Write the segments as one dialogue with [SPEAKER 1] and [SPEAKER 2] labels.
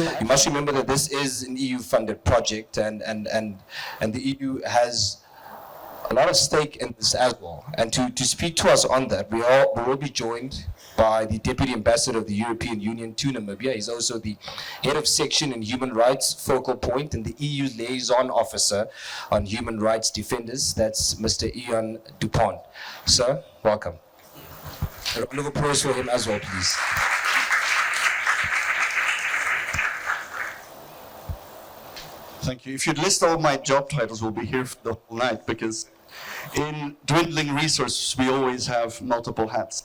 [SPEAKER 1] You must remember that this is an EU-funded project, and the EU has a lot of stake in this as well. And to speak to us on that, we will be joined by the Deputy Ambassador of the European Union to Namibia. He's also the Head of Section in Human Rights Focal Point and the EU Liaison Officer on Human Rights Defenders. That's Mr. Ian Dupont. Sir, welcome. A round of applause for him as well, please.
[SPEAKER 2] Thank you. If you'd list all my job titles, we'll be here for the whole night, because in dwindling resources, we always have multiple hats.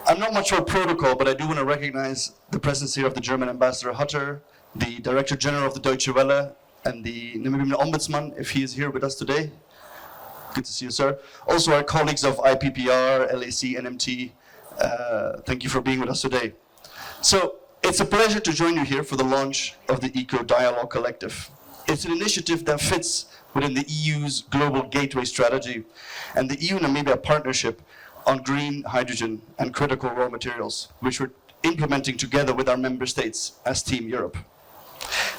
[SPEAKER 2] I'm not much for protocol, but I do want to recognize the presence here of the German Ambassador Hutter, the Director General of the Deutsche Welle, and the Namibian Ombudsman, if he is here with us today. Good to see you, sir. Also our colleagues of IPPR, LAC, NMT, thank you for being with us today. So it's a pleasure to join you here for the launch of the Eco Dialogue Collective. It's an initiative that fits within the EU's Global Gateway Strategy and the EU-Namibia Partnership on green hydrogen and critical raw materials, which we're implementing together with our member states as Team Europe.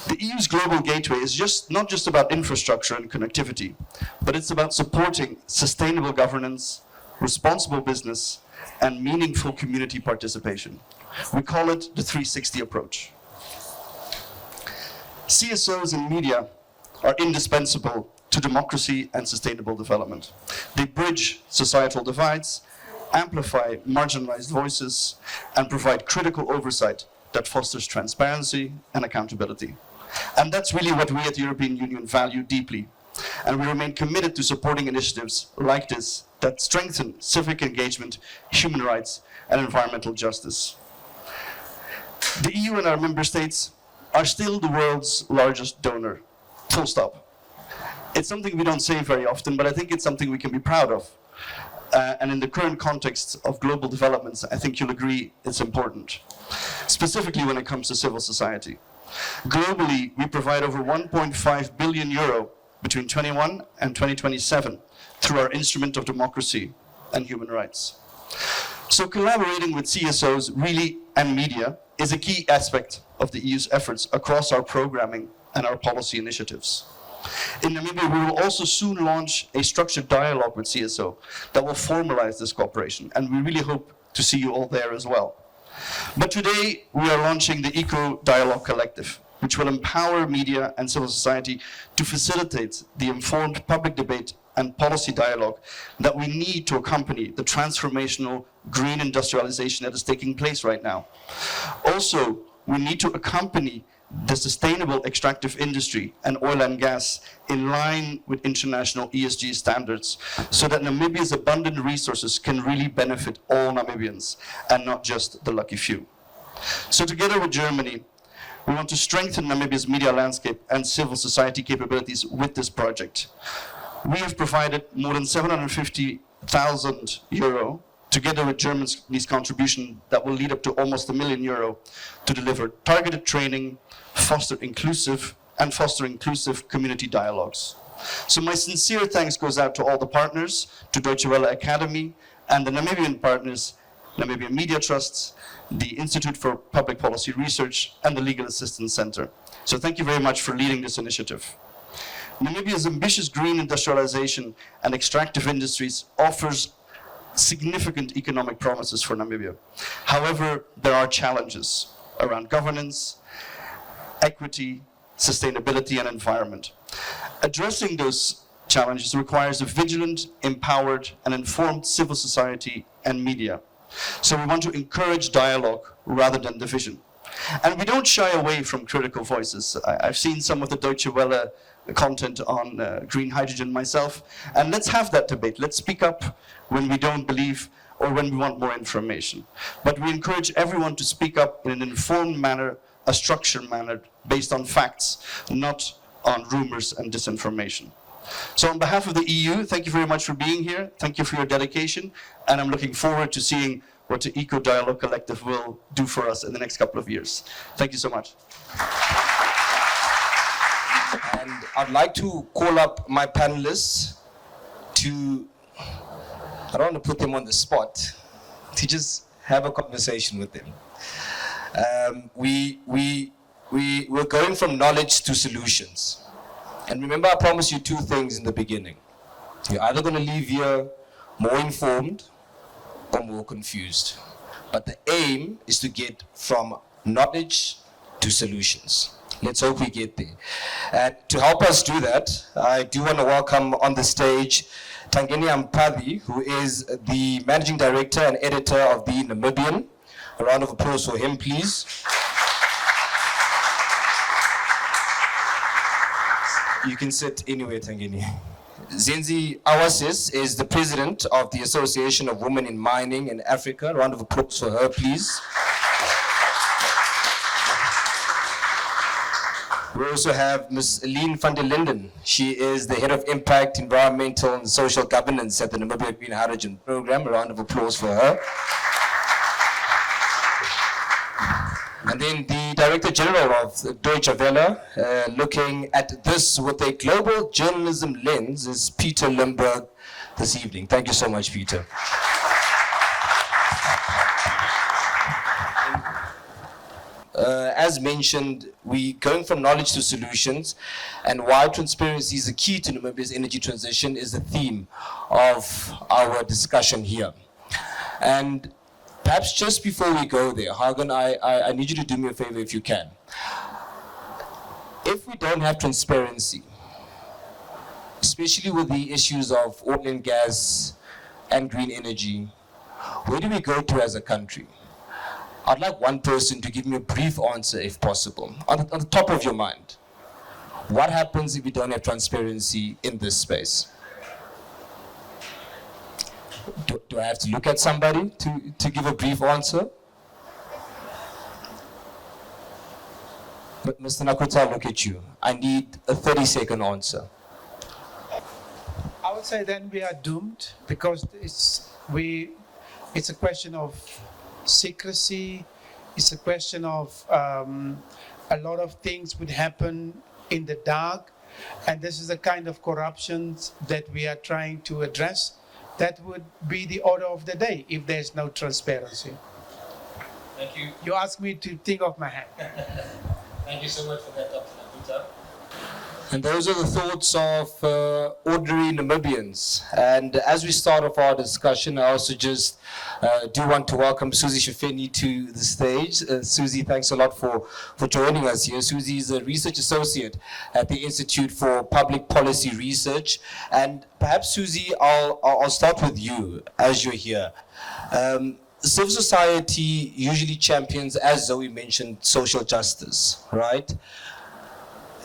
[SPEAKER 2] The EU's Global Gateway is not just about infrastructure and connectivity, but it's about supporting sustainable governance, responsible business, and meaningful community participation. We call it the 360 approach. CSOs and media are indispensable to democracy and sustainable development. They bridge societal divides, amplify marginalized voices, and provide critical oversight that fosters transparency and accountability. And that's really what we at the European Union value deeply. And we remain committed to supporting initiatives like this that strengthen civic engagement, human rights, and environmental justice. The EU and our member states are still the world's largest donor, full stop. It's something we don't say very often, but I think it's something we can be proud of. And in the current context of global developments, I think you'll agree it's important, specifically when it comes to civil society. Globally, we provide over 1.5 billion euro between 2021 and 2027 through our Instrument of Democracy and Human Rights. So collaborating with CSOs really and media is a key aspect of the EU's efforts across our programming and our policy initiatives. In Namibia, we will also soon launch a structured dialogue with CSO that will formalize this cooperation, and we really hope to see you all there as well. But today, we are launching the Eco Dialogue Collective, which will empower media and civil society to facilitate the informed public debate and policy dialogue that we need to accompany the transformational green industrialization that is taking place right now. Also, we need to accompany the sustainable extractive industry and oil and gas in line with international ESG standards, so that Namibia's abundant resources can really benefit all Namibians and not just the lucky few. So together with Germany, we want to strengthen Namibia's media landscape and civil society capabilities with this project. We have provided more than 750,000 euro together with Germany's contribution that will lead up to almost €1 million to deliver targeted training, foster inclusive community dialogues. So my sincere thanks goes out to all the partners, to Deutsche Welle Akademie, and the Namibian partners, Namibian Media Trusts, the Institute for Public Policy Research, and the Legal Assistance Center. So thank you very much for leading this initiative. Namibia's ambitious green industrialization and extractive industries offers significant economic promises for Namibia. However, there are challenges around governance, equity, sustainability, and environment. Addressing those challenges requires a vigilant, empowered, and informed civil society and media. So we want to encourage dialogue rather than division. And we don't shy away from critical voices. I've seen some of the Deutsche Welle content on green hydrogen myself, and let's have that debate. Let's speak up when we don't believe or when we want more information. But we encourage everyone to speak up in an informed manner, a structured manner, based on facts, not on rumors and disinformation. So on behalf of the EU, thank you very much for being here. Thank you for your dedication, and I'm looking forward to seeing what the Eco Dialogue Collective will do for us in the next couple of years. Thank you so much.
[SPEAKER 1] And I'd like to call up my panelists to, I don't want to put them on the spot, to just have a conversation with them. We we're going from knowledge to solutions. And remember, I promised you two things in the beginning. You're either going to leave here more informed or more confused. But the aim is to get from knowledge to solutions. Let's hope we get there. And to help us do that, I do want to welcome on the stage Tangeni Amupadhi, who is the Managing Director and Editor of the Namibian. A round of applause for him, please. You can sit anywhere, Tangeni. Senzi Awases is the President of the Association of Women in Mining in Africa. A round of applause for her, please. We also have Ms. Eline van der Linden. She is the Head of Impact, Environmental and Social Governance at the Namibia Green Hydrogen Program. A round of applause for her. And then the Director General of Deutsche Welle, looking at this with a global journalism lens, is Peter Limbourg this evening. Thank you so much, Peter. As mentioned, we going from knowledge to solutions, and why transparency is the key to Namibia's energy transition is the theme of our discussion here. And perhaps just before we go there, Hagen, I need you to do me a favor if you can. If we don't have transparency, especially with the issues of oil and gas and green energy, where do we go to as a country? I'd like one person to give me a brief answer, if possible, on the top of your mind. What happens if we don't have transparency in this space? Do I have to look at somebody to give a brief answer? But Mr. Nakuta, I'll look at you. I need a 30-second answer.
[SPEAKER 3] I would say then we are doomed, because it's a question of secrecy. It's a question of a lot of things would happen in the dark, and this is the kind of corruption that we are trying to address. That would be the order of the day if there's no transparency.
[SPEAKER 1] Thank you.
[SPEAKER 3] You asked me to think of my hand.
[SPEAKER 1] Thank you so much for that, Dr. Nakuta. And those are the thoughts of ordinary Namibians. And as we start off our discussion, I also just do want to welcome Suzie Shefeni to the stage. Suzie, thanks a lot for joining us here. Suzie is a research associate at the Institute for Public Policy Research. And perhaps, Suzie, I'll start with you as you're here. Civil society usually champions, as Zoe mentioned, social justice, right?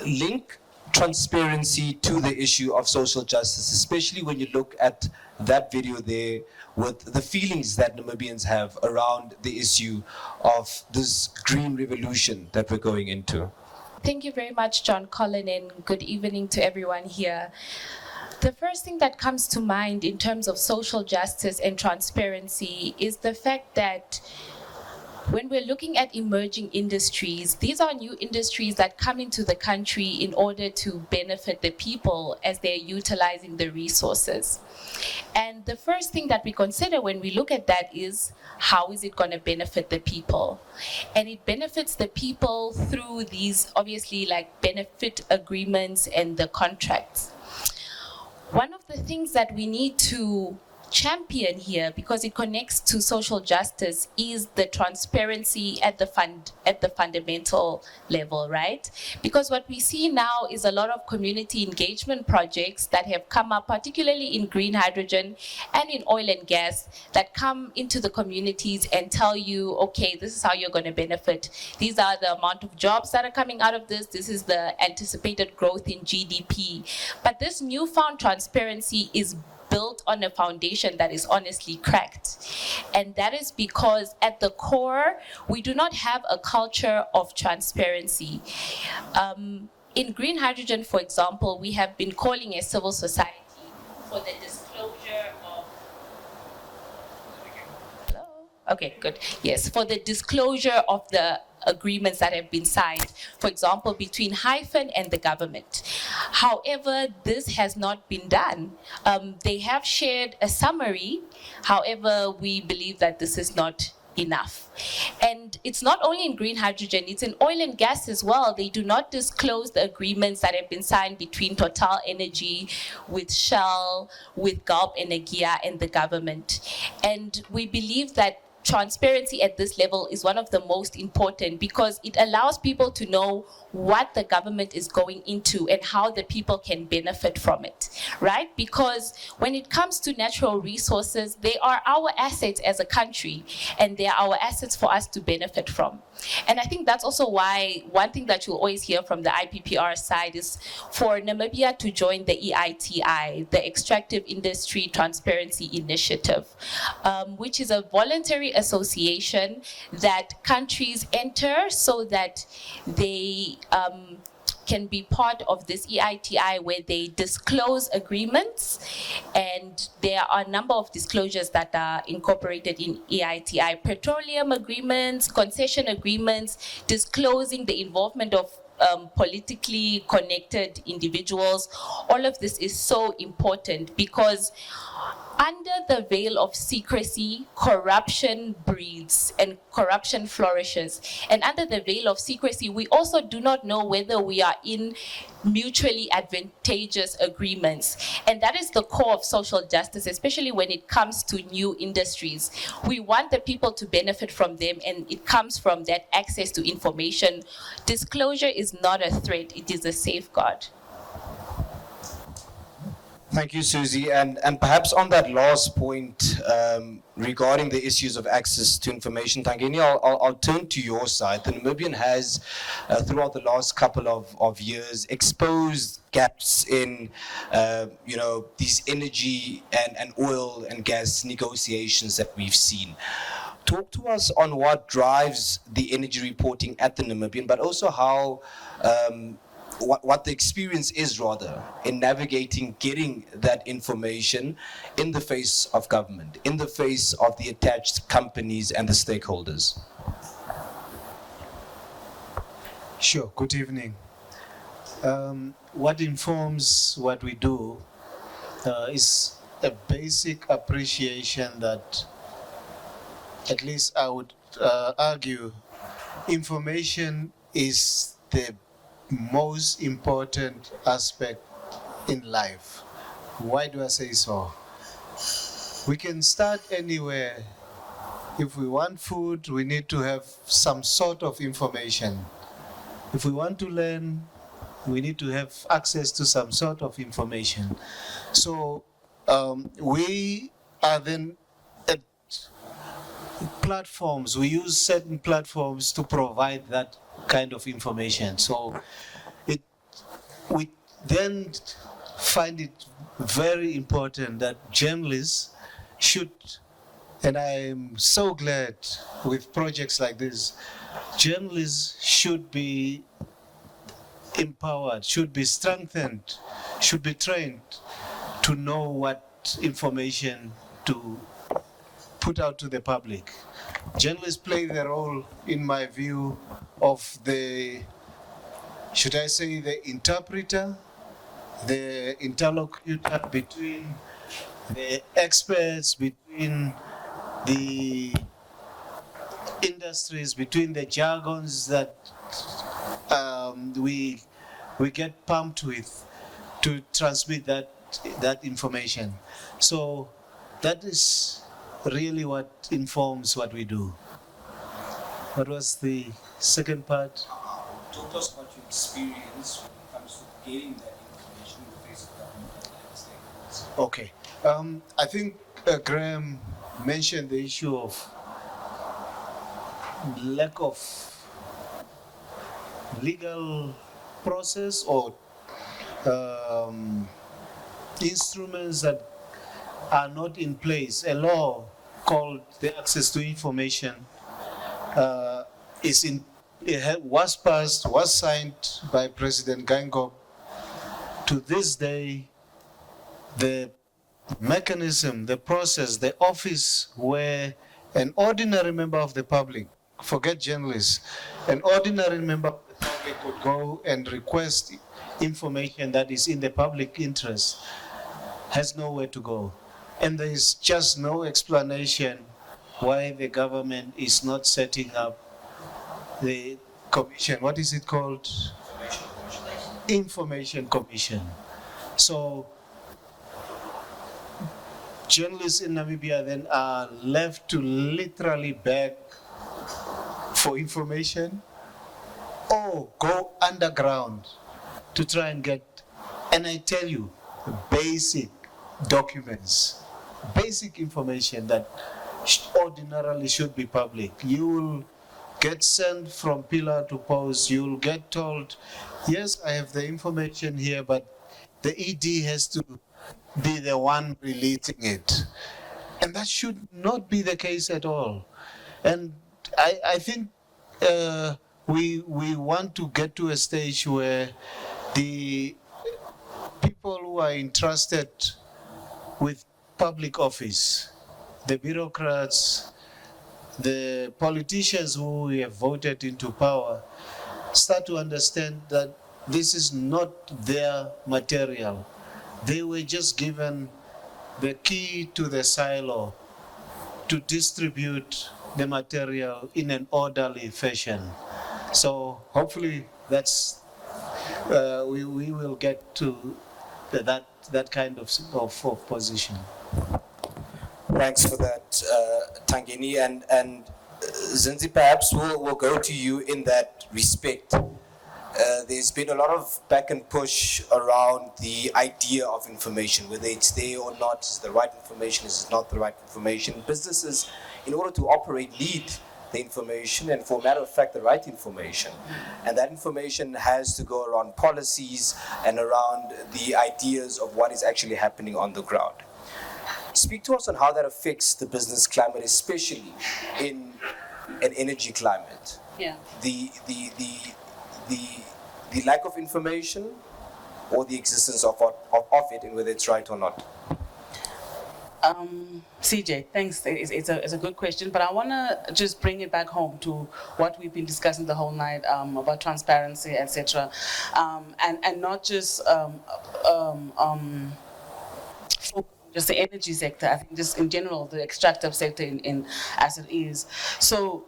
[SPEAKER 1] Link transparency to the issue of social justice, especially when you look at that video there with the feelings that Namibians have around the issue of this green revolution that we're going into.
[SPEAKER 4] Thank you very much, John Colin, and good evening to everyone here. The first thing that comes to mind in terms of social justice and transparency is the fact that when we're looking at emerging industries, these are new industries that come into the country in order to benefit the people as they're utilizing the resources. And the first thing that we consider when we look at that is, how is it going to benefit the people? And it benefits the people through these, obviously, like benefit agreements and the contracts. One of the things that we need to champion here, because it connects to social justice, is the transparency at the fundamental level, right? Because what we see now is a lot of community engagement projects that have come up, particularly in green hydrogen and in oil and gas, that come into the communities and tell you, okay, this is how you're going to benefit. These are the amount of jobs that are coming out of this. This is the anticipated growth in GDP. But this newfound transparency is built on a foundation that is honestly cracked. And that is because at the core, we do not have a culture of transparency. In green hydrogen, for example, we have been calling a civil society for the disclosure of... Hello? Okay, good. Yes, for the disclosure of the agreements that have been signed, for example, between Hyphen and the government. However, this has not been done. They have shared a summary. However, we believe that this is not enough. And it's not only in green hydrogen, it's in oil and gas as well. They do not disclose the agreements that have been signed between Total Energy, with Shell, with Gulf Energia, and the government. And we believe that transparency at this level is one of the most important, because it allows people to know what the government is going into and how the people can benefit from it, right? Because when it comes to natural resources, they are our assets as a country, and they are our assets for us to benefit from. And I think that's also why one thing that you'll always hear from the IPPR side is for Namibia to join the EITI, the Extractive Industry Transparency Initiative, which is a voluntary association that countries enter so that they can be part of this EITI, where they disclose agreements, and there are a number of disclosures that are incorporated in EITI: petroleum agreements, concession agreements, disclosing the involvement of politically connected individuals. All of this is so important, because under the veil of secrecy, corruption breeds and corruption flourishes. And under the veil of secrecy, we also do not know whether we are in mutually advantageous agreements. And that is the core of social justice, especially when it comes to new industries. We want the people to benefit from them, and it comes from that access to information. Disclosure is not a threat, it is a safeguard.
[SPEAKER 1] Thank you, Suzie. And perhaps on that last point regarding the issues of access to information, Tangeni, I'll turn to your side. The Namibian has, throughout the last couple of years, exposed gaps in, these energy and oil and gas negotiations that we've seen. Talk to us on what drives the energy reporting at the Namibian, but also how what the experience is, rather, in navigating getting that information in the face of government, in the face of the attached companies and the stakeholders.
[SPEAKER 5] Sure, good evening. What informs what we do is a basic appreciation that, at least I would argue, information is the most important aspect in life. Why do I say so? We can start anywhere. If we want food, we need to have some sort of information. If we want to learn, we need to have access to some sort of information. So we are then at platforms. We use certain platforms to provide that kind of information. So we then find it very important that journalists should, and I'm so glad with projects like this, journalists should be empowered, should be strengthened, should be trained to know what information to put out to the public. Journalists play the role, in my view, of the, should I say, the interpreter, the interlocutor between the experts, between the industries, between the jargons that we get pumped with to transmit that information. So that is really what informs what we do. What was the second part?
[SPEAKER 1] Talk to us about your experience when it comes to getting that information in the face of government and stakeholders.
[SPEAKER 5] Okay. I think Graham mentioned the issue of lack of legal process or instruments that are not in place. A law called the Access to Information was passed, was signed by President Geingob. To this day, the mechanism, the process, the office where an ordinary member of the public, forget journalists, an ordinary member of the public could go and request information that is in the public interest, has nowhere to go. And there is just no explanation why the government is not setting up the commission. What is it called? Information Commission. So journalists in Namibia then are left to literally beg for information or go underground to try and get, and I tell you, basic documents, basic information that ordinarily should be public. You will get sent from pillar to post. You'll get told, yes, I have the information here, but the ED has to be the one releasing it. And that should not be the case at all. And I think we want to get to a stage where the people who are entrusted with public office, the bureaucrats, the politicians who we have voted into power, start to understand that this is not their material. They were just given the key to the silo to distribute the material in an orderly fashion. So hopefully that's we will get to that kind of position.
[SPEAKER 1] Thanks for that, Tangeni, and Senzi, perhaps we'll go to you in that respect. There's been a lot of back and push around the idea of information, whether it's there or not, is it the right information, is it not the right information. Businesses, in order to operate, need the information, and for a matter of fact, the right information. And that information has to go around policies and around the ideas of what is actually happening on the ground. Speak to us on how that affects the business climate, especially in an energy climate.
[SPEAKER 6] Yeah.
[SPEAKER 1] The lack of information or the existence of it, and whether it's right or not.
[SPEAKER 6] CJ, thanks. It's a good question, but I want to just bring it back home to what we've been discussing the whole night about transparency, etc., and not just just the energy sector. I think just in general the extractive sector in as it is. So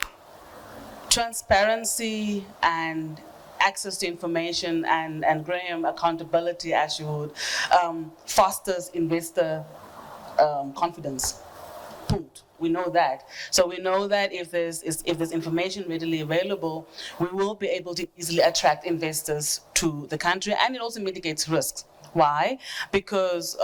[SPEAKER 6] transparency and access to information and Graham, accountability, as you would, fosters investor confidence. Point. We know that. So we know that if there's information readily available, we will be able to easily attract investors to the country, and it also mitigates risks. Why? Because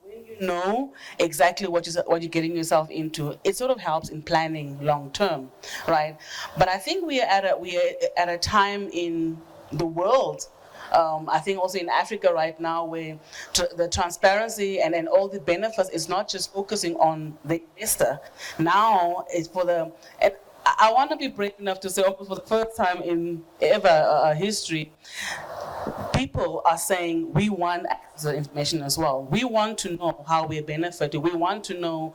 [SPEAKER 6] when you know exactly what you're getting yourself into, it sort of helps in planning long term, right? But I think we are at a time in the world. I think also in Africa right now, where the transparency and all the benefits is not just focusing on the investor. Now it's for the. And I want to be brave enough to say, for the first time in ever history, people are saying we want access to information as well. We want to know how we're benefiting. We want to know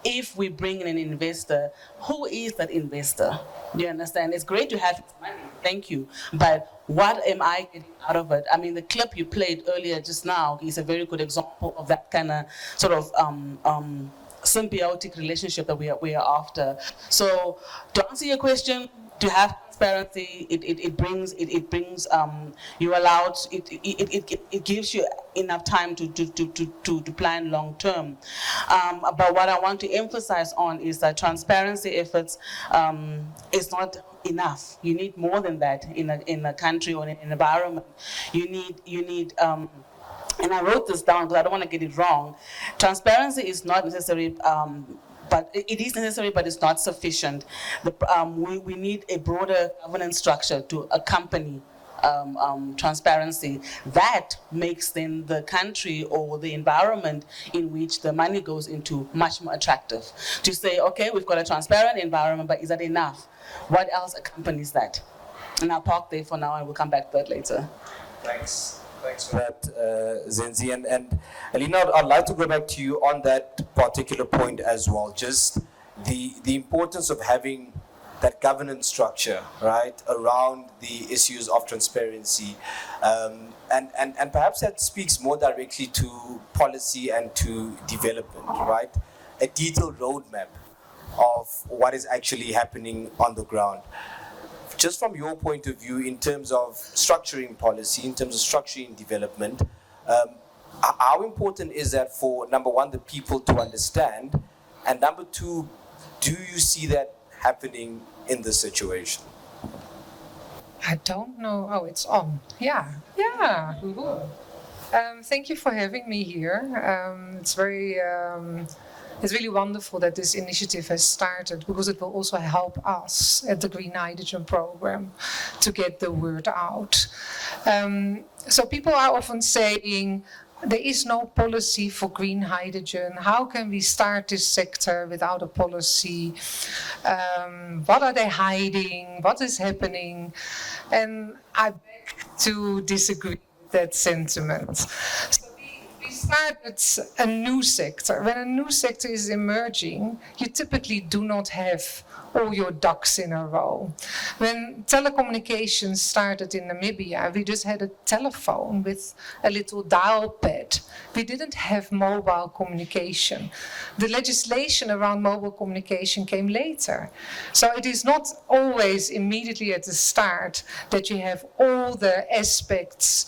[SPEAKER 6] if we bring in an investor, who is that investor? You understand? It's great to have money, thank you, but what am I getting out of it? I mean, the clip you played earlier just now is a very good example of that kind of sort of symbiotic relationship that we are after. So to answer your question, to have transparency, it brings you allowed it gives you enough time to plan long term. But what I want to emphasize on is that transparency efforts is not enough. You need more than that in a country or in an environment. You need and I wrote this down because I don't want to get it wrong. Transparency is not necessary. But it is necessary, but it's not sufficient. We need a broader governance structure to accompany transparency. That makes then the country or the environment in which the money goes into much more attractive. To say, okay, we've got a transparent environment, but is that enough? What else accompanies that? And I'll park there for now, and we'll come back to that later.
[SPEAKER 1] Thanks for that, Senzi. And Eline, I'd like to go back to you on that particular point as well. Just the importance of having that governance structure, right, around the issues of transparency. And perhaps that speaks more directly to policy and to development, right? A detailed roadmap
[SPEAKER 7] of what is actually happening on the ground. Just from your point of view, in terms of structuring policy, in terms of structuring development, how important is that for, number one, the people to understand, and number two, do you see that happening in this situation?
[SPEAKER 8] I don't know. Oh, it's on. Yeah. Thank you for having me here. It's really wonderful that this initiative has started, because it will also help us at the Green Hydrogen Program to get the word out. So people are often saying, there is no policy for green hydrogen. How can we start this sector without a policy? What are they hiding? What is happening? And I beg to disagree with that sentiment. So we started a new sector. When a new sector is emerging, you typically do not have all your ducks in a row. When telecommunications started in Namibia, we just had a telephone with a little dial pad. We didn't have mobile communication. The legislation around mobile communication came later. So it is not always immediately at the start that you have all the aspects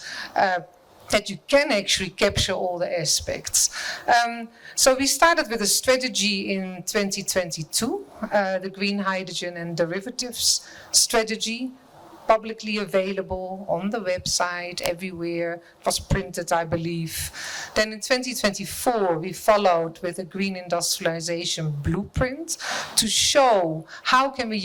[SPEAKER 8] that you can actually capture all the aspects. So we started with a strategy in 2022, the Green Hydrogen and Derivatives Strategy, publicly available on the website, everywhere. It was printed, I believe. Then in 2024, we followed with a green industrialization blueprint to show how can we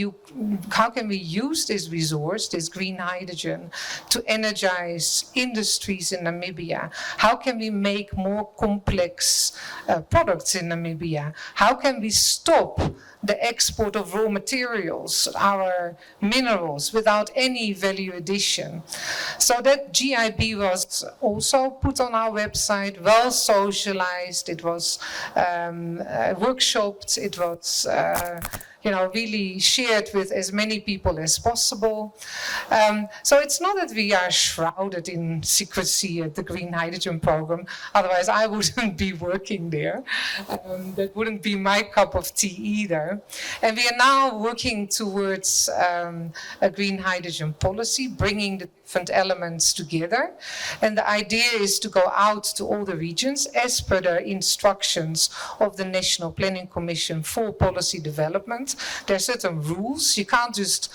[SPEAKER 8] use this resource, this green hydrogen, to energize industries in Namibia. How can we make more complex products in Namibia? How can we stop the export of raw materials, our minerals, without any value addition? So that GIB was also put on our website, well socialized, it was workshopped, it was really shared with as many people as possible. So it's not that we are shrouded in secrecy at the Green Hydrogen Program, otherwise I wouldn't be working there. That wouldn't be my cup of tea either. And we are now working towards a green hydrogen policy, bringing the different elements together. And the idea is to go out to all the regions as per the instructions of the National Planning Commission for Policy Development. There are certain rules. You can't just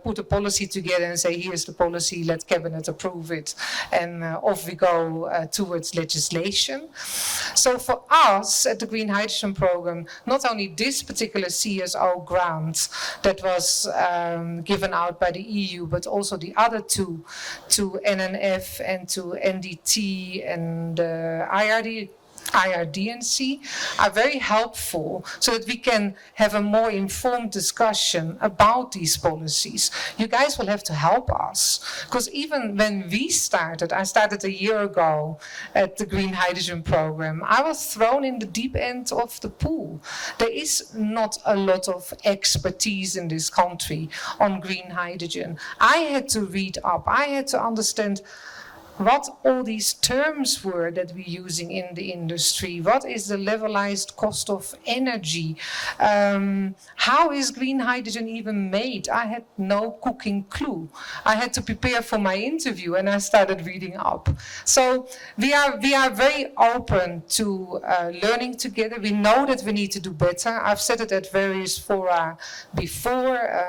[SPEAKER 8] put a policy together and say, here's the policy, let Cabinet approve it, and off we go towards legislation. So for us at the Green Hydrogen Program, not only this particular CSO grant that was given out by the EU, but also the other two, to NNF and to NDT and IRDNC, are very helpful so that we can have a more informed discussion about these policies. You guys will have to help us, because even when we started, I started a year ago at the Green Hydrogen Program, I was thrown in the deep end of the pool. There is not a lot of expertise in this country on green hydrogen. I had to read up, I had to understand what all these terms were that we're using in the industry. What is the levelized cost of energy? How is green hydrogen even made? I had no cooking clue. I had to prepare for my interview and I started reading up. So we are very open to learning together. We know that we need to do better. I've said it at various fora before.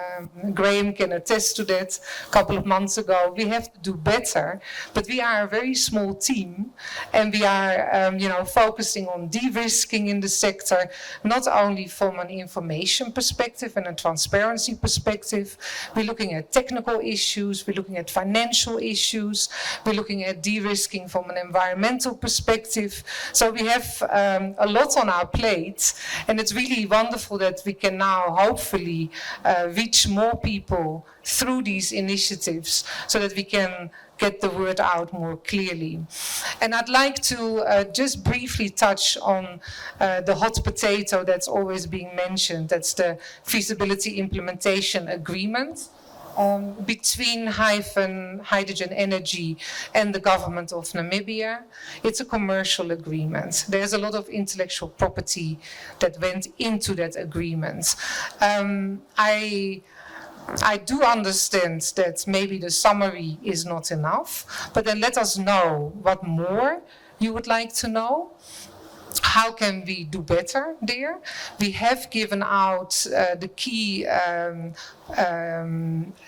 [SPEAKER 8] Graham can attest to that a couple of months ago. We have to do better, but we are a very small team, and we are focusing on de-risking in the sector, not only from an information perspective and a transparency perspective. We're looking at technical issues, we're looking at financial issues, we're looking at de-risking from an environmental perspective. So we have a lot on our plate, and it's really wonderful that we can now hopefully reach more people through these initiatives so that we can get the word out more clearly. And I'd like to just briefly touch on the hot potato that's always being mentioned. That's the feasibility implementation agreement. between Hyphen Hydrogen Energy and the government of Namibia. It's a commercial agreement. There's a lot of intellectual property that went into that agreement. I do understand that maybe the summary is not enough, but then let us know what more you would like to know. How can we do better there? We have given out the key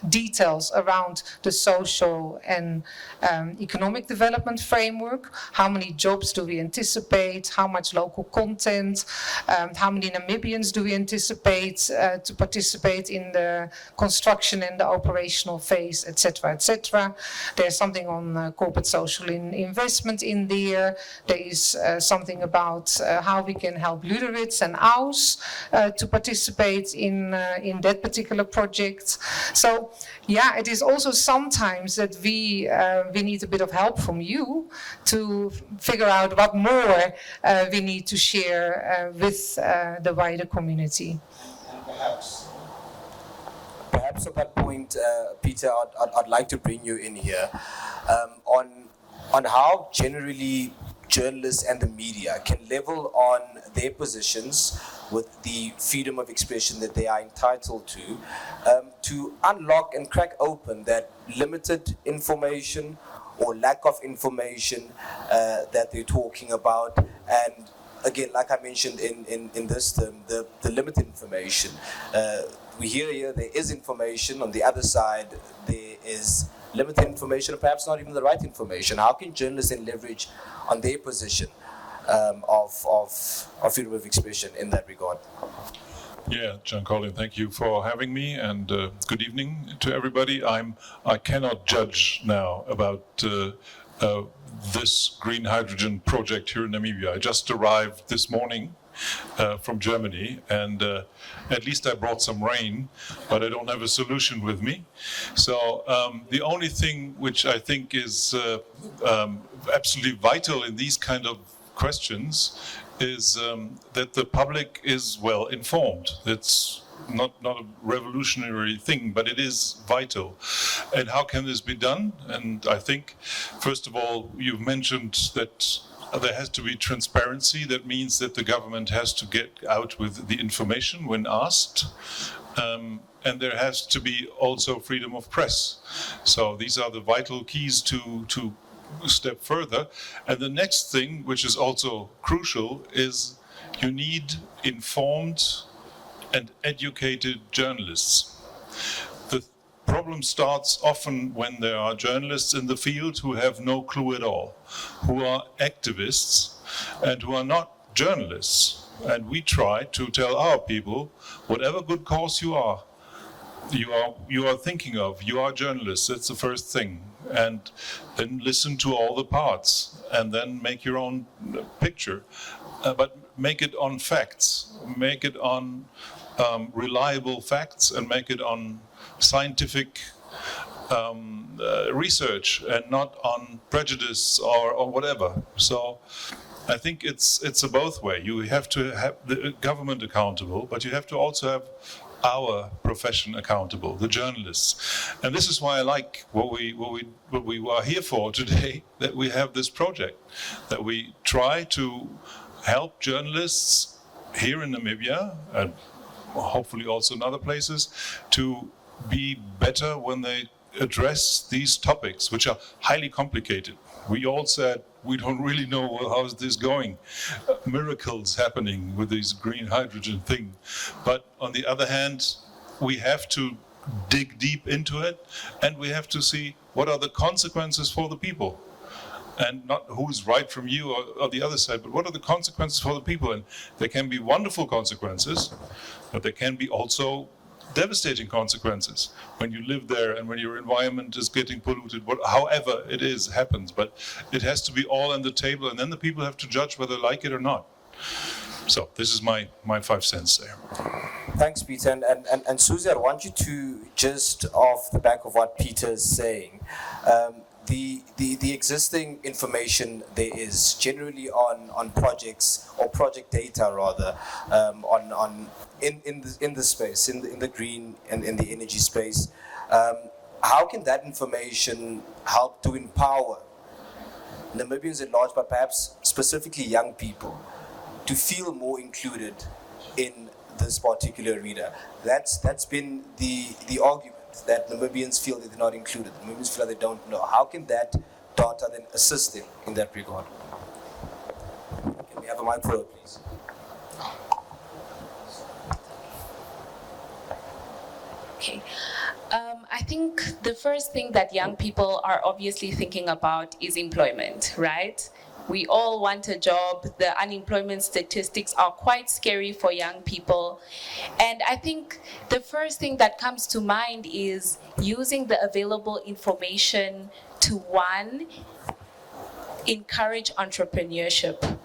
[SPEAKER 8] details around the social and economic development framework. How many jobs do we anticipate? How much local content? How many Namibians do we anticipate to participate in the construction and the operational phase, etc., etc. There's something on corporate social investment in there. There is something about how we can help Luderitz and Aus to participate in that particular project. So, yeah, it is also sometimes that we need a bit of help from you to figure out what more we need to share with the wider community.
[SPEAKER 7] Perhaps at that point, Peter, I'd like to bring you in here on how generally journalists and the media can level on their positions with the freedom of expression that they are entitled to unlock and crack open that limited information or lack of information that they're talking about. And again, like I mentioned in this term, the limited information. We hear here there is information. On the other side, there is limited information, or perhaps not even the right information. How can journalists then leverage on their position of freedom of expression in that regard?
[SPEAKER 9] Yeah, John Colin, thank you for having me, and good evening to everybody. I cannot judge now about this green hydrogen project here in Namibia. I just arrived this morning from Germany, and at least I brought some rain, but I don't have a solution with me. So the only thing which I think is absolutely vital in these kind of questions is that the public is well informed. It's not a revolutionary thing, but it is vital. And how can this be done? And I think, first of all, you've mentioned that there has to be transparency. That means that the government has to get out with the information when asked. And there has to be also freedom of press. So these are the vital keys to step further. And the next thing, which is also crucial, is you need informed and educated journalists. The problem starts often when there are journalists in the field who have no clue at all, who are activists and who are not journalists. And we try to tell our people, whatever good cause you are thinking of, you are journalists, that's the first thing. And then listen to all the parts and then make your own picture. But make it on facts, make it on reliable facts, and make it on scientific research and not on prejudice or whatever. So I think it's a both way. You have to have the government accountable, but you have to also have our profession accountable, the journalists. And this is why I like what we are here for today, that we have this project, that we try to help journalists here in Namibia, and hopefully also in other places, to be better when they address these topics, which are highly complicated. We all said, we don't really know, well, how is this going? Miracles happening with this green hydrogen thing. But on the other hand, we have to dig deep into it, and we have to see what are the consequences for the people. And not who's right from you or the other side, but what are the consequences for the people? And there can be wonderful consequences, but there can be also devastating consequences when you live there and when your environment is getting polluted, however it is, happens. But it has to be all on the table, and then the people have to judge whether they like it or not. So this is my 5 cents there.
[SPEAKER 7] Thanks, Peter. And Suzie, I want you to, just off the back of what Peter is saying, the existing information there is generally on projects, or project data rather, in the space, in the green and in the energy space. How can that information help to empower Namibians at large, but perhaps specifically young people, to feel more included in this particular arena? That's been the argument, that Namibians feel that they're not included. Namibians feel that they don't know. How can that data then assist them in that regard? Can we have a mic for her, please?
[SPEAKER 4] Okay. I think the first thing that young people are obviously thinking about is employment, right? We all want a job. The unemployment statistics are quite scary for young people. And I think the first thing that comes to mind is using the available information to, one, encourage entrepreneurship.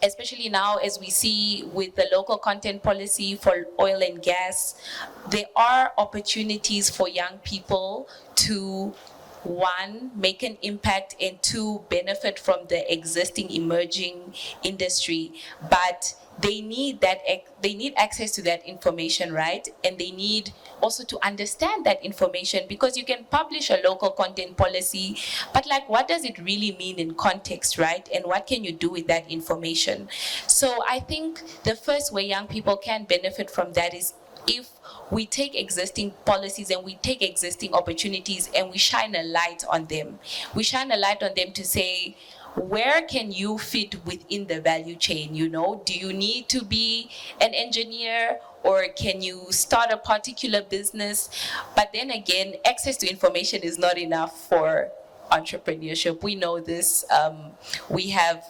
[SPEAKER 4] Especially now, as we see with the local content policy for oil and gas, there are opportunities for young people to, one, make an impact, and two, benefit from the existing emerging industry. But they need access to that information, right? And they need also to understand that information, because you can publish a local content policy, but like, what does it really mean in context, right? And what can you do with that information? So I think the first way young people can benefit from that is if we take existing policies and we take existing opportunities and we shine a light on them. We shine a light on them to say, where can you fit within the value chain? You know, do you need to be an engineer, or can you start a particular business? But then again, access to information is not enough for entrepreneurship. We know this. We have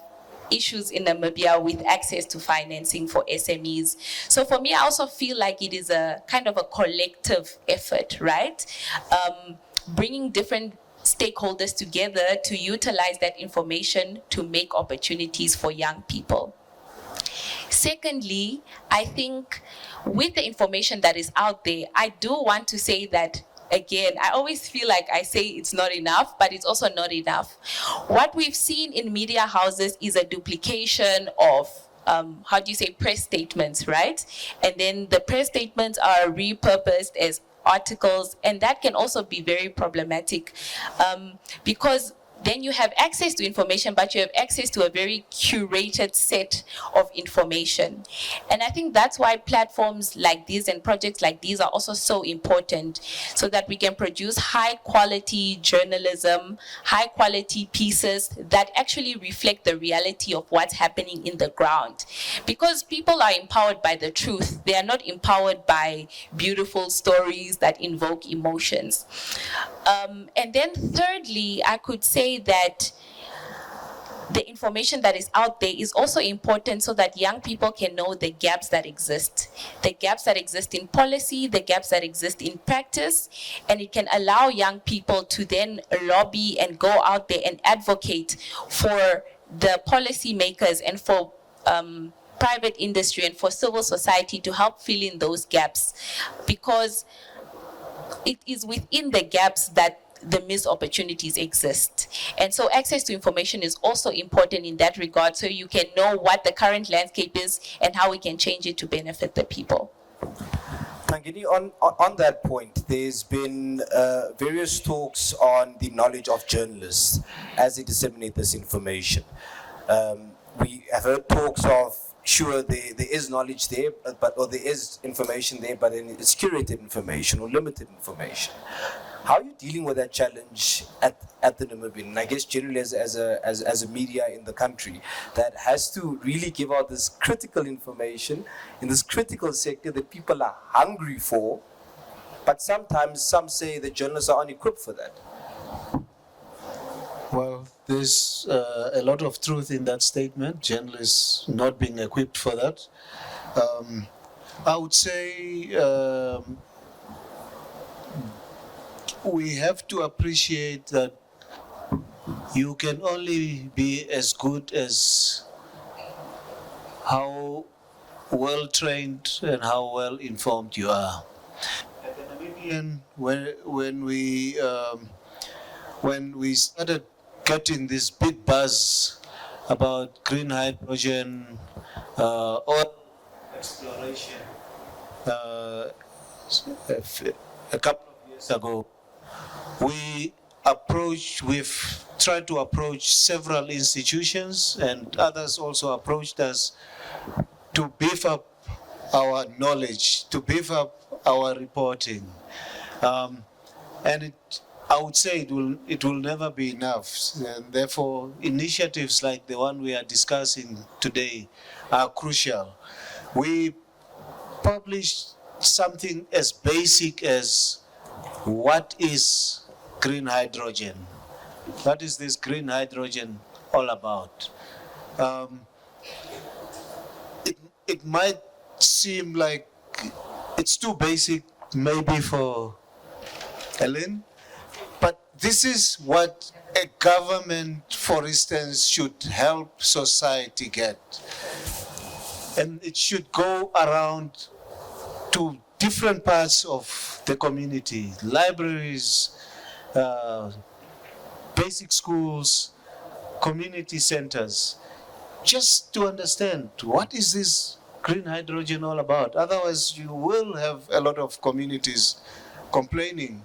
[SPEAKER 4] issues in Namibia with access to financing for SMEs. So for me, I also feel like it is a kind of a collective effort, right? Bringing different stakeholders together to utilize that information to make opportunities for young people. Secondly, I think with the information that is out there, I do want to say that, again, I always feel like I say it's not enough, but it's also not enough. What we've seen in media houses is a duplication of press statements, right? And then the press statements are repurposed as articles, and that can also be very problematic because then you have access to information, but you have access to a very curated set of information. And I think that's why platforms like these and projects like these are also so important, so that we can produce high quality journalism, high quality pieces that actually reflect the reality of what's happening in the ground. Because people are empowered by the truth. They are not empowered by beautiful stories that invoke emotions. And then thirdly, I could say that the information that is out there is also important so that young people can know the gaps that exist. The gaps that exist in policy, the gaps that exist in practice, and it can allow young people to then lobby and go out there and advocate for the policy makers and for private industry and for civil society to help fill in those gaps, because it is within the gaps that the missed opportunities exist. And so access to information is also important in that regard, so you can know what the current landscape is and how we can change it to benefit the people.
[SPEAKER 7] Tangeni, on that point, there's been various talks on the knowledge of journalists as they disseminate this information. We have heard talks of, sure, there is knowledge there, or there is information there, but then it's curated information or limited information. How are you dealing with that challenge at the Namibian, and I guess generally as a media in the country that has to really give out this critical information in this critical sector that people are hungry for, but sometimes some say that journalists are unequipped for that?
[SPEAKER 5] Well, there's a lot of truth in that statement, journalists not being equipped for that. I would say we have to appreciate that you can only be as good as how well trained and how well informed you are. At the Namibian, when we started getting this big buzz about green hydrogen, oil exploration, a couple of years ago, we've tried to approach several institutions, and others also approached us to beef up our knowledge, to beef up our reporting. And I would say it will never be enough. And therefore, initiatives like the one we are discussing today are crucial. We published something as basic as what is green hydrogen? What is this green hydrogen all about? It might seem like it's too basic maybe for Eline, but this is what a government, for instance, should help society get. And it should go around to different parts of the community, libraries, basic schools, community centers, just to understand what is this green hydrogen all about. Otherwise, you will have a lot of communities complaining,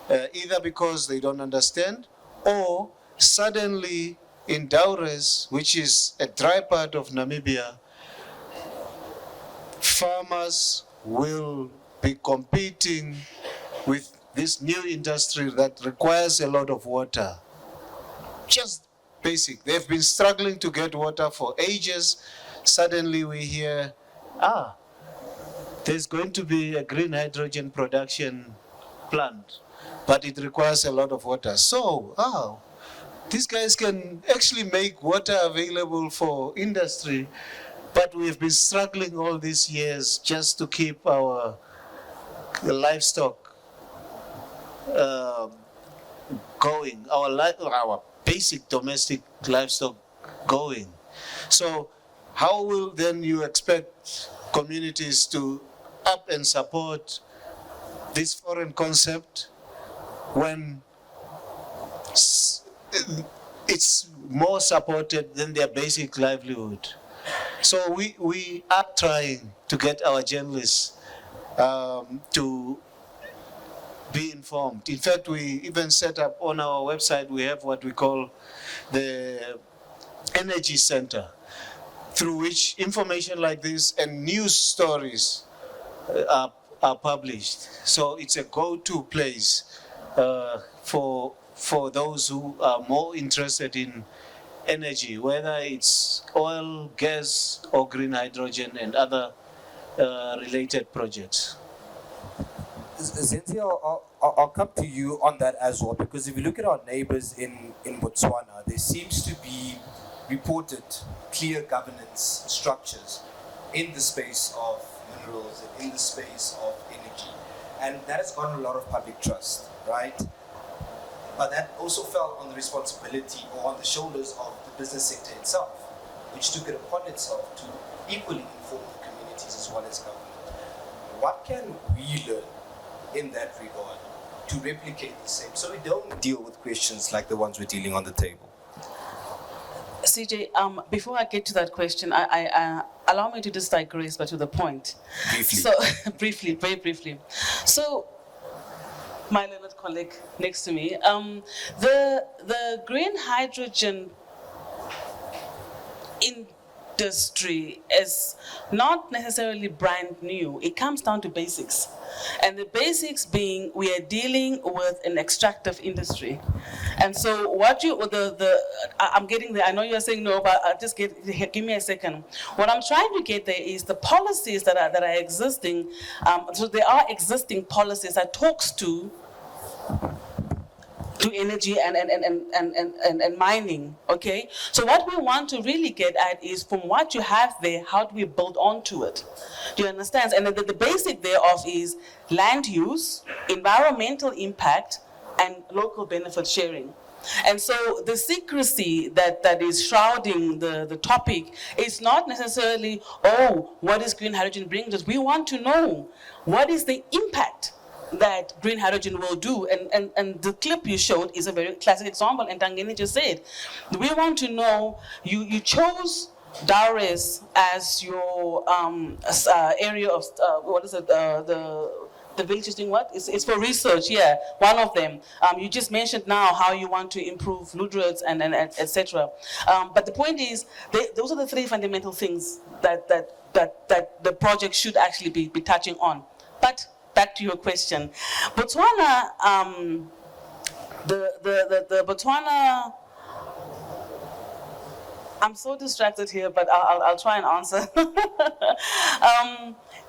[SPEAKER 5] either because they don't understand, or suddenly in Daures, which is a dry part of Namibia, farmers will be competing with this new industry that requires a lot of water. Just basic. They've been struggling to get water for ages. Suddenly we hear, there's going to be a green hydrogen production plant, but it requires a lot of water. So, these guys can actually make water available for industry, but we've been struggling all these years just to keep our livestock going, our basic domestic livestock going. So how will then you expect communities to up and support this foreign concept when it's more supported than their basic livelihood? So we are trying to get our journalists to be informed. In fact, we even set up on our website, we have what we call the Energy Center, through which information like this and news stories are published. So it's a go-to place for those who are more interested in energy, whether it's oil, gas, or green hydrogen and other related projects.
[SPEAKER 7] Senzi, I'll come to you on that as well, because if you look at our neighbors in Botswana, there seems to be reported clear governance structures in the space of minerals and in the space of energy. And that has gotten a lot of public trust, right? But that also fell on the responsibility or on the shoulders of the business sector itself, which took it upon itself to equally inform the communities as well as government. What can we learn in that regard to replicate the same, so we don't deal with questions like the ones we're dealing on the table?
[SPEAKER 6] CJ, before I get to that question, I allow me to just digress, but to the point.
[SPEAKER 7] Briefly.
[SPEAKER 6] So, very briefly. So, my learned colleague next to me, the green hydrogen industry is not necessarily brand new. It comes down to basics. And the basics being, we are dealing with an extractive industry. And so what I'm getting there, I know you're saying no, but give me a second. What I'm trying to get there is the policies that are existing. So there are existing policies that talks to energy and mining, okay? So what we want to really get at is, from what you have there, how do we build onto it? Do you understand? And the basic thereof is land use, environmental impact, and local benefit sharing. And so the secrecy that is shrouding the topic is not necessarily, what is green hydrogen bringing us? We want to know, what is the impact that green hydrogen will do? And the clip you showed is a very classic example, and Tangeni just said, we want to know, you chose Daures as your area of, the The village is doing what? It's for research, yeah, one of them. You just mentioned now how you want to improve Ludred's and etc. But the point is, those are the three fundamental things that the project should actually be touching on. But back to your question, Botswana, the Botswana. I'm so distracted here, but I'll try and answer.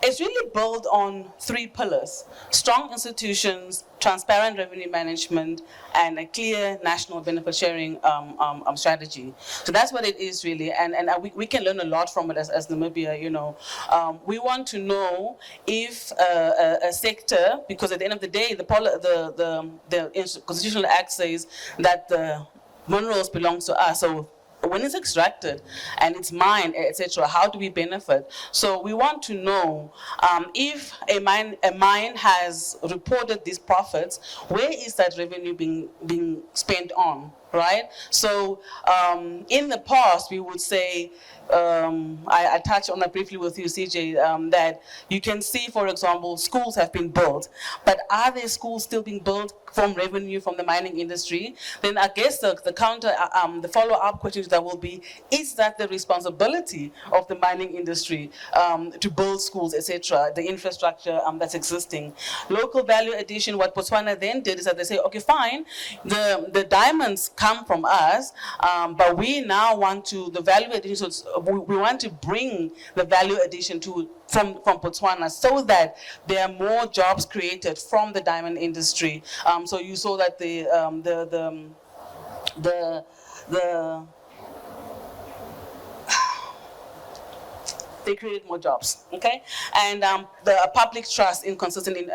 [SPEAKER 6] It's really built on three pillars: strong institutions, transparent revenue management, and a clear national benefit sharing strategy. So that's what it is really, and we can learn a lot from it as Namibia. You know, we want to know if a sector, because at the end of the day, the Constitutional Act says that the minerals belongs to us. So when it's extracted and it's mined, etc., how do we benefit? So we want to know if a mine has reported these profits, where is that revenue being spent on, right? So in the past, we would say, I touched on that briefly with you, CJ, that you can see, for example, schools have been built, but are there schools still being built from revenue from the mining industry? Then I guess the follow-up question that will be, is that the responsibility of the mining industry to build schools, etc., the infrastructure that's existing? Local value addition, what Botswana then did is that they say, okay, fine, the diamonds come from us, but we now want to, the value addition, so we want to bring the value addition from Botswana so that there are more jobs created from the diamond industry. So you saw that they created more jobs, okay? And the public trust in consistent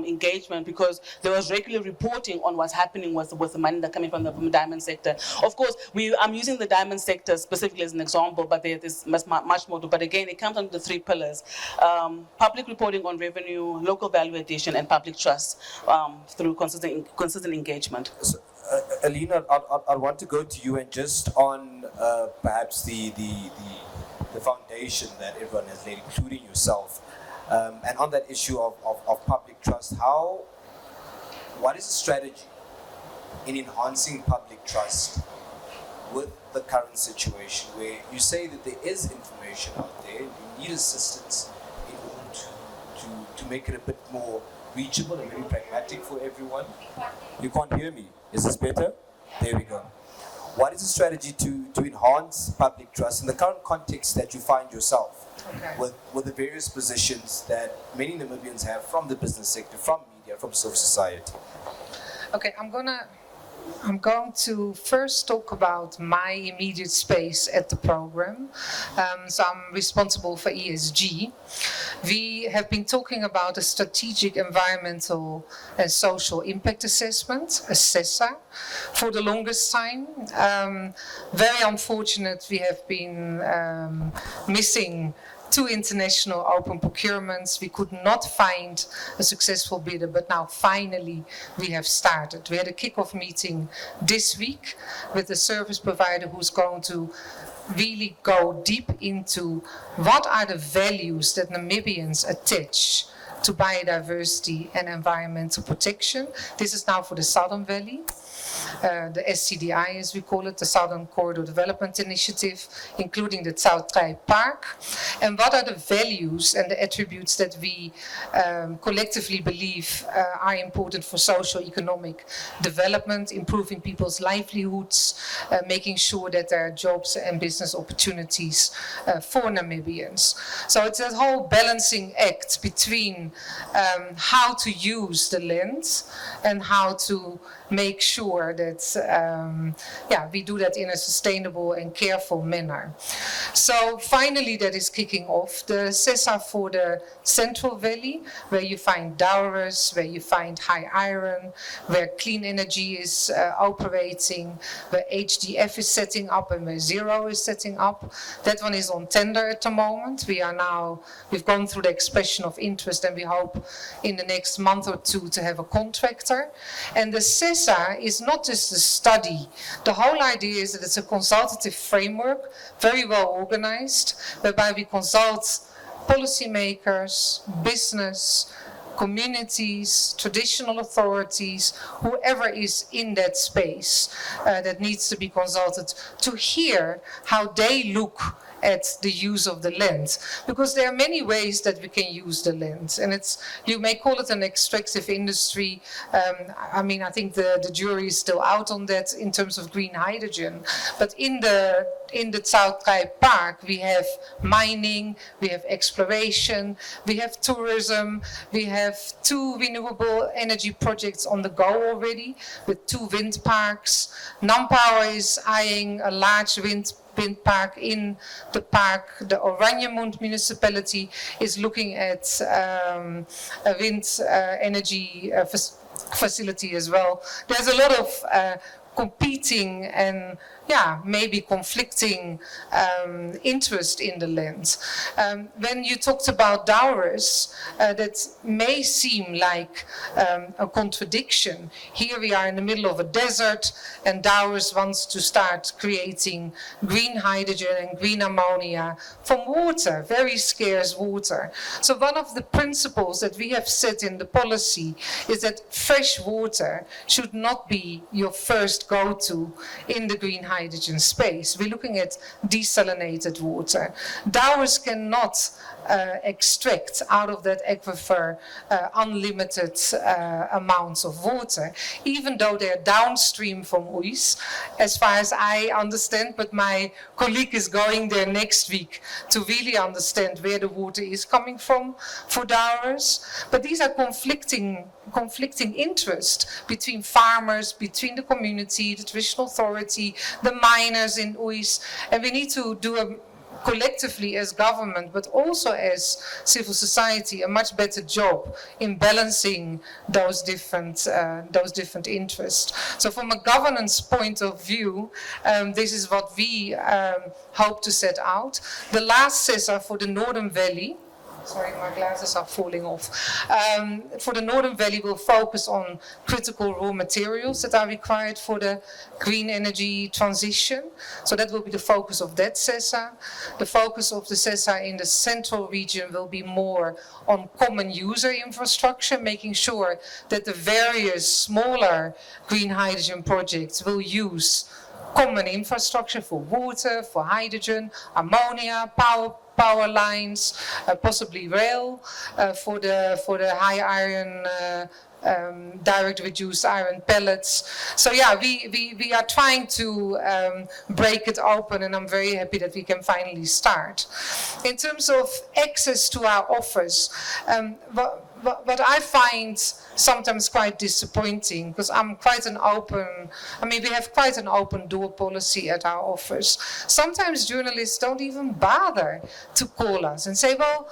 [SPEAKER 6] engagement, because there was regular reporting on what's happening with the money that coming from the diamond sector. Of course, I'm using the diamond sector specifically as an example, but there's much more to. But again, it comes under the three pillars: public reporting on revenue, local value addition, and public trust through consistent engagement.
[SPEAKER 7] So, Eline, I want to go to you, and just on perhaps the foundation that everyone has laid, including yourself, and on that issue of public trust, what is the strategy in enhancing public trust with the current situation, where you say that there is information out there, you need assistance in order to make it a bit more reachable and very pragmatic for everyone? You can't hear me. Is this better? There we go. What is the strategy to enhance public trust in the current context that you find yourself, with the various positions that many Namibians have from the business sector, from media, from civil society?
[SPEAKER 8] Okay, I'm going to first talk about my immediate space at the program. So I'm responsible for ESG. We have been talking about a strategic environmental and social impact assessment, a SESA, for the longest time. Very unfortunate, we have been missing 2 international open procurements. We could not find a successful bidder, but now finally we have started. We had a kickoff meeting this week with the service provider who's going to really go deep into what are the values that Namibians attach to biodiversity and environmental protection. This is now for the Southern Valley. The SCDI, as we call it, the Southern Corridor Development Initiative, including the Tsautrai Park. And what are the values and the attributes that we collectively believe are important for socio-economic development, improving people's livelihoods, making sure that there are jobs and business opportunities for Namibians. So it's that whole balancing act between how to use the land and how to make sure that we do that in a sustainable and careful manner. So finally that is kicking off. The SESA for the Central Valley, where you find dowries, where you find high iron, where clean energy is operating, where HDF is setting up and where Zero is setting up. That one is on tender at the moment. We've gone through the expression of interest, and we hope in the next month or 2 to have a contractor. And the SESA is not just a study. The whole idea is that it's a consultative framework, very well organized, whereby we consult policymakers, business, communities, traditional authorities, whoever is in that space that needs to be consulted, to hear how they look at the use of the land, because there are many ways that we can use the land, and you may call it an extractive industry. I think the jury is still out on that in terms of green hydrogen, but in the Zoutkai Park we have mining, we have exploration, we have tourism, we have 2 renewable energy projects on the go already with 2 wind parks. Nampower is eyeing a large wind park in the park. The Oranjemund municipality is looking at a wind energy facility as well. There's a lot of competing and maybe conflicting interest in the land. When you talked about dowries, that may seem like a contradiction. Here we are in the middle of a desert, and dowries wants to start creating green hydrogen and green ammonia from water, very scarce water. So one of the principles that we have set in the policy is that fresh water should not be your first go-to in the green hydrogen space. We're looking at desalinated water. Dowers cannot extract out of that aquifer unlimited amounts of water, even though they're downstream from Oise, as far as I understand, but my colleague is going there next week to really understand where the water is coming from for dowers. But these are conflicting interest between farmers, between the community, the traditional authority, the miners in Oise, and we need to do collectively as government, but also as civil society, a much better job in balancing those different interests. So from a governance point of view, this is what we hope to set out. The last CESA for the Northern Valley, sorry, my glasses are falling off. For the Northern Valley, we'll focus on critical raw materials that are required for the green energy transition. So that will be the focus of that CESA. The focus of the CESA in the central region will be more on common user infrastructure, making sure that the various smaller green hydrogen projects will use common infrastructure for water, for hydrogen, ammonia, power lines, possibly rail, for the high iron, direct reduced iron pellets. So yeah, we are trying to break it open, and I'm very happy that we can finally start. In terms of access to our offers, what I find sometimes quite disappointing, because we have quite an open door policy at our office. Sometimes journalists don't even bother to call us and say, well,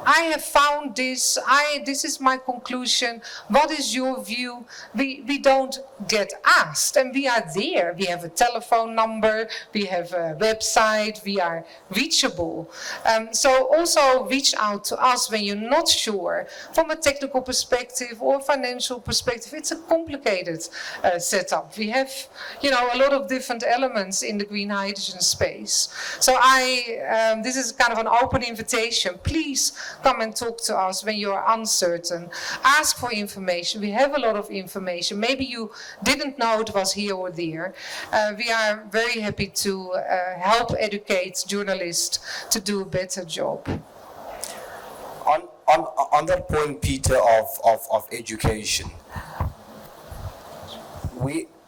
[SPEAKER 8] I have found this, this is my conclusion, what is your view? We don't get asked, and we are there. We have a telephone number, we have a website, we are reachable. So also reach out to us when you're not sure from a technical perspective or financial perspective. It's a complicated setup. We have, a lot of different elements in the green hydrogen space. So this is kind of an open invitation. Please come and talk to us when you're uncertain. Ask for information. We have a lot of information. Maybe you didn't know it was here or there. We are very happy to help educate journalists to do a better job.
[SPEAKER 7] On that point, Peter, of education,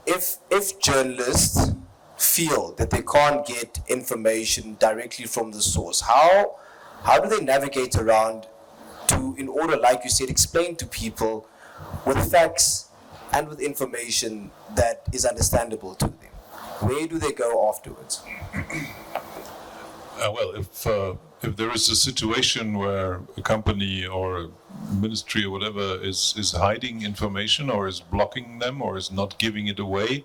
[SPEAKER 7] if journalists feel that they can't get information directly from the source, how do they navigate around to, in order, like you said, explain to people with facts and with information that is understandable to them? Where do they go afterwards?
[SPEAKER 9] Well, if there is a situation where a company or a ministry or whatever is hiding information or is blocking them or is not giving it away,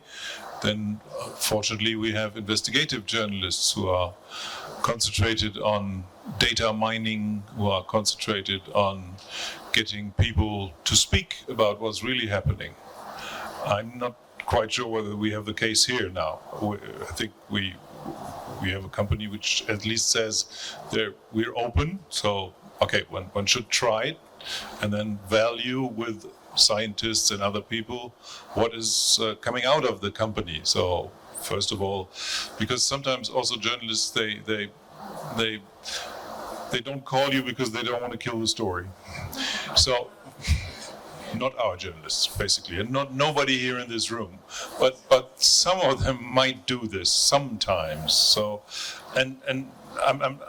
[SPEAKER 9] then fortunately we have investigative journalists who are concentrated on data mining, who are concentrated on getting people to speak about what's really happening. I'm not quite sure whether we have the case here now. I think we have a company which at least says we're open, so okay, one should try it, and then value with scientists and other people what is coming out of the company. So first of all, because sometimes also journalists, they don't call you because they don't want to kill the story. So not our journalists, basically, and nobody here in this room, but some of them might do this sometimes. So, and I'm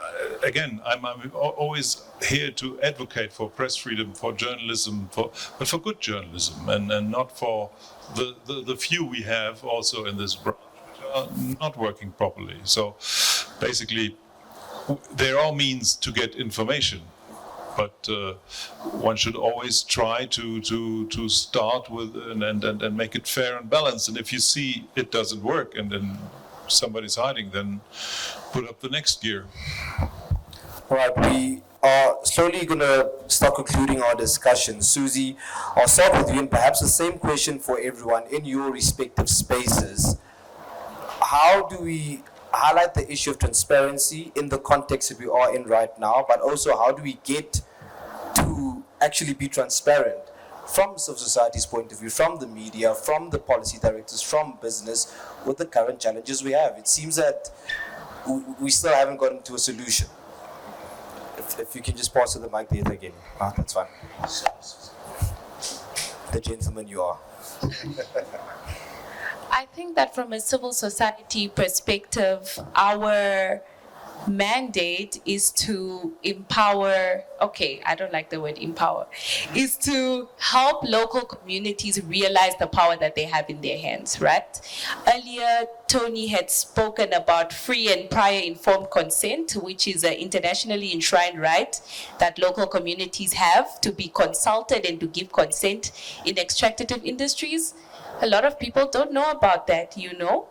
[SPEAKER 9] always here to advocate for press freedom, for journalism, but for good journalism, and not for the few we have also in this branch which are not working properly. So, basically, there are means to get information. But one should always try to start with and make it fair and balanced. And if you see it doesn't work and then somebody's hiding, then put up the next gear.
[SPEAKER 7] All right, we are slowly going to start concluding our discussion. Suzie, I'll start with you, and perhaps the same question for everyone in your respective spaces. How do we highlight the issue of transparency in the context that we are in right now, but also how do we get to actually be transparent from civil society's point of view, from the media, from the policy directors, from business, with the current challenges we have? It seems that we still haven't gotten to a solution. If you can just pass to the mic there again. That's fine. The gentleman you are.
[SPEAKER 4] I think that from a civil society perspective, our mandate is to empower, okay, I don't like the word empower, is to help local communities realize the power that they have in their hands, right? Earlier, Tony had spoken about free and prior informed consent, which is an internationally enshrined right that local communities have to be consulted and to give consent in extractive industries. A lot of people don't know about that, you know.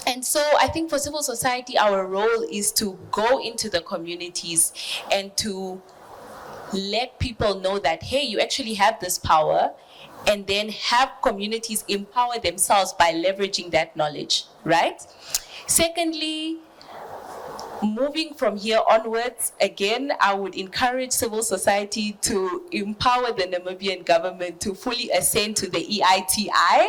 [SPEAKER 4] And so I think for civil society, our role is to go into the communities and to let people know that, hey, you actually have this power, and then have communities empower themselves by leveraging that knowledge, right? Secondly, moving from here onwards, again, I would encourage civil society to empower the Namibian government to fully ascend to the EITI.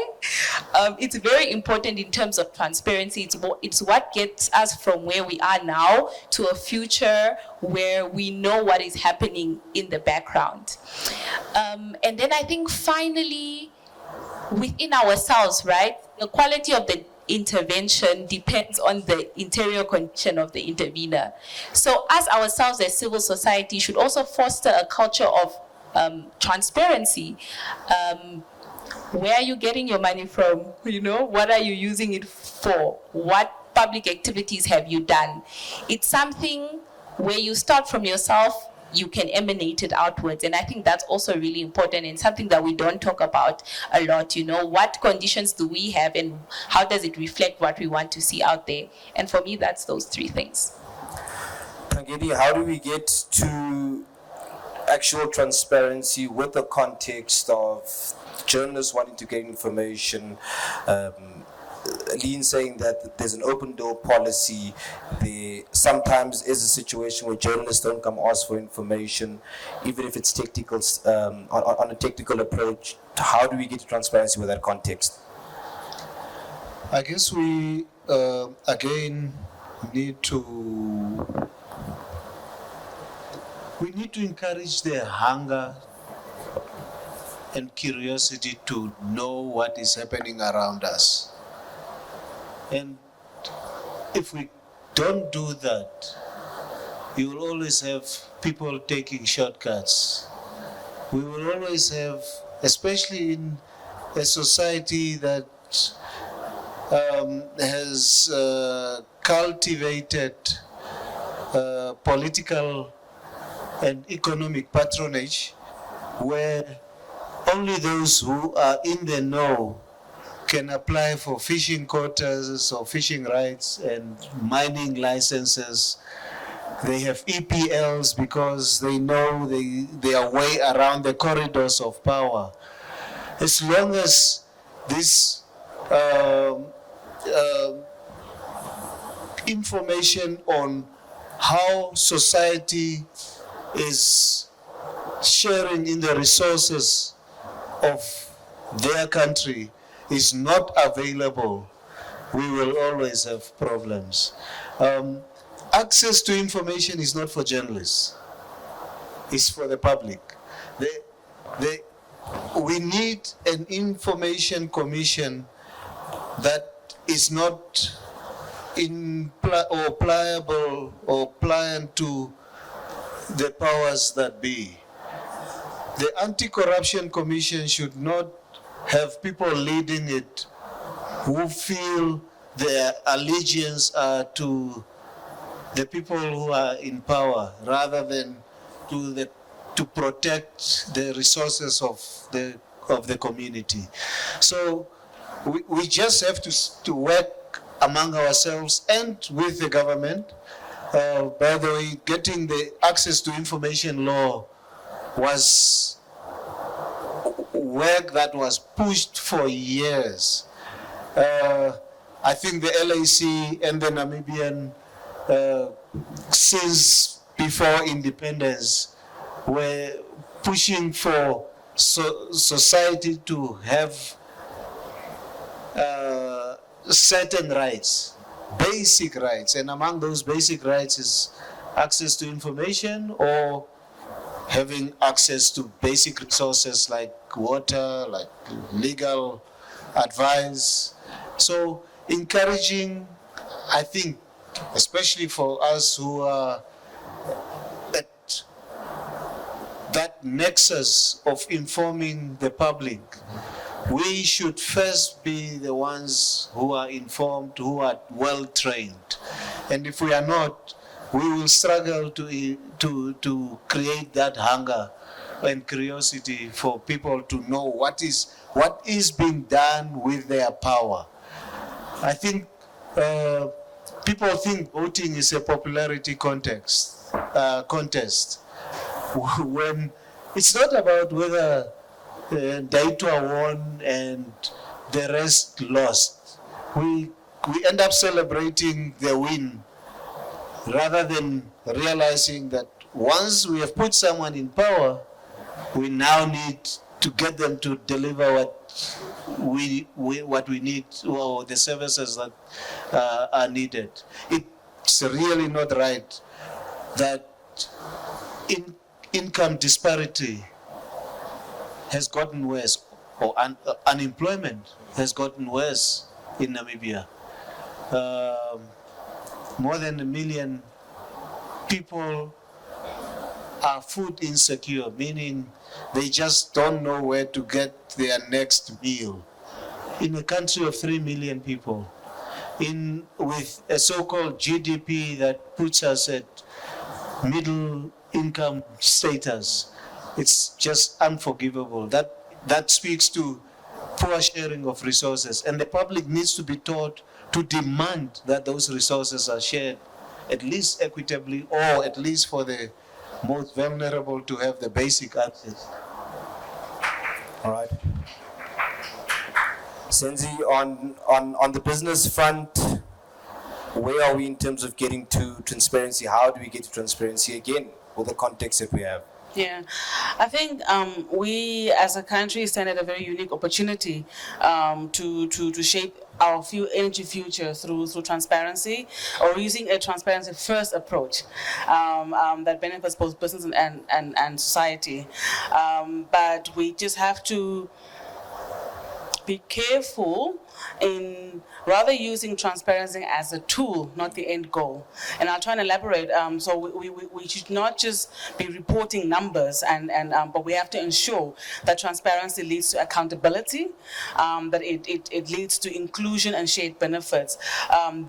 [SPEAKER 4] It's very important in terms of transparency. It's what gets us from where we are now to a future where we know what is happening in the background. And then I think finally, within ourselves, right, the quality of the intervention depends on the interior condition of the intervener. So us ourselves as civil society should also foster a culture of transparency. Where are you getting your money from? You know, what are you using it for? What public activities have you done? It's something where you start from yourself, you can emanate it outwards. And I think that's also really important and something that we don't talk about a lot, you know, what conditions do we have and how does it reflect what we want to see out there? And for me, that's those three things.
[SPEAKER 7] Tangeni, how do we get to actual transparency with the context of journalists wanting to get information, Eline saying that there's an open door policy. There sometimes is a situation where journalists don't come ask for information, even if it's technical, on a technical approach. How do we get to transparency with that context?
[SPEAKER 5] I guess we again need to encourage their hunger and curiosity to know what is happening around us. And if we don't do that, you will always have people taking shortcuts. We will always have, especially in a society that has cultivated political and economic patronage, where only those who are in the know can apply for fishing quotas or fishing rights and mining licenses. They have EPLs because they know their way around the corridors of power. As long as this information on how society is sharing in the resources of their country is not available, we will always have problems. Access to information is not for journalists, it's for the public. We need an information commission that is not pliable or pliant to the powers that be. The Anti-Corruption Commission should not have people leading it who feel their allegiance are to the people who are in power rather than to protect the resources of the community. So we just have to work among ourselves and with the government. By the way, getting the access to information law was work that was pushed for years. I think the LAC and the Namibian, since before independence, were pushing for society to have certain rights, basic rights, and among those basic rights is access to information or having access to basic resources like water, like legal advice. So encouraging, I think, especially for us who are at that nexus of informing the public, we should first be the ones who are informed, who are well trained. And if we are not, we will struggle to create that hunger and curiosity for people to know what is being done with their power. I think people think voting is a popularity contest, when it's not about whether Deutsche won and the rest lost. We end up celebrating the win rather than realizing that once we have put someone in power, we now need to get them to deliver what we need, or the services that are needed. It's really not right that income disparity has gotten worse, or unemployment has gotten worse in Namibia. More than 1 million people are food insecure, meaning they just don't know where to get their next meal. In a country of 3 million people, with a so-called GDP that puts us at middle income status, it's just unforgivable. That speaks to poor sharing of resources, and the public needs to be taught to demand that those resources are shared at least equitably, or at least for the most vulnerable to have the basic access.
[SPEAKER 7] All right. Senzi, on the business front, where are we in terms of getting to transparency? How do we get to transparency again with the context that we have?
[SPEAKER 6] Yeah, I think we as a country stand at a very unique opportunity to shape our energy future through transparency, or using a transparency first approach that benefits both business and society. But we just have to be careful in rather using transparency as a tool, not the end goal. And I'll try and elaborate. So we should not just be reporting numbers, but we have to ensure that transparency leads to accountability, that it leads to inclusion and shared benefits.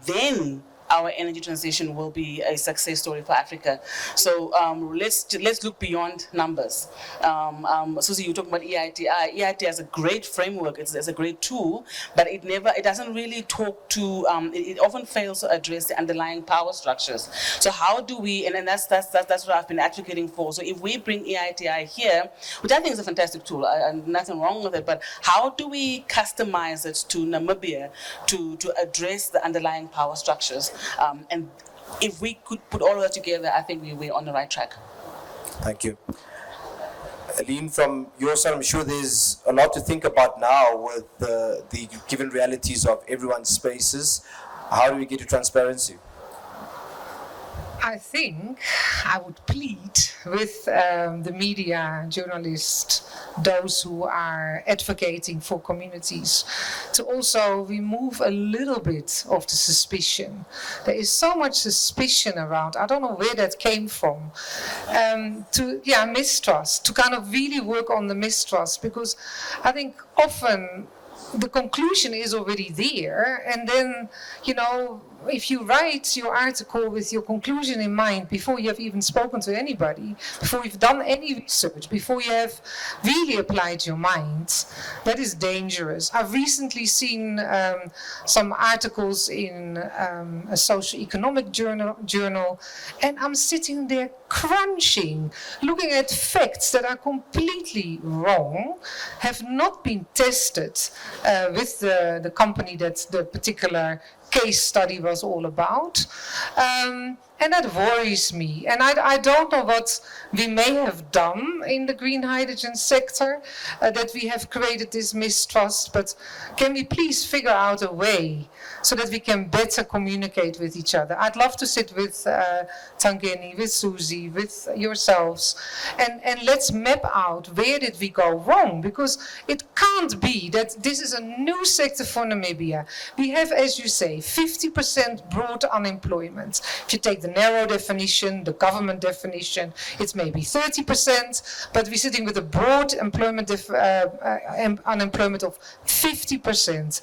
[SPEAKER 6] Then our energy transition will be a success story for Africa. So let's look beyond numbers. Suzie, you talking about EITI. EITI is a great framework. It's a great tool, but it doesn't really talk to. It often fails to address the underlying power structures. So how do we? And that's what I've been advocating for. So if we bring EITI here, which I think is a fantastic tool, and nothing wrong with it, but how do we customize it to Namibia to address the underlying power structures? And if we could put all of that together, I think we're on the right track.
[SPEAKER 7] Thank you. Eline, from your side, I'm sure there's a lot to think about now with the given realities of everyone's spaces. How do we get to transparency?
[SPEAKER 8] I think I would plead with the media, journalists, those who are advocating for communities, to also remove a little bit of the suspicion. There is so much suspicion around. I don't know where that came from. Mistrust, to kind of really work on the mistrust, because I think often the conclusion is already there, and then, if you write your article with your conclusion in mind before you have even spoken to anybody, before you've done any research, before you have really applied your mind, that is dangerous. I've recently seen some articles in a socio-economic journal, and I'm sitting there crunching, looking at facts that are completely wrong, have not been tested with the company that the particular case study was all about. And that worries me. And I don't know what we may have done in the green hydrogen sector, that we have created this mistrust, but can we please figure out a way so that we can better communicate with each other? I'd love to sit with Tangeni, with Suzie, with yourselves, and let's map out where did we go wrong, because it can't be that this is a new sector for Namibia. We have, as you say, 50% broad unemployment. If you take the narrow definition, the government definition, it's maybe 30%, but we're sitting with a broad employment unemployment of 50%.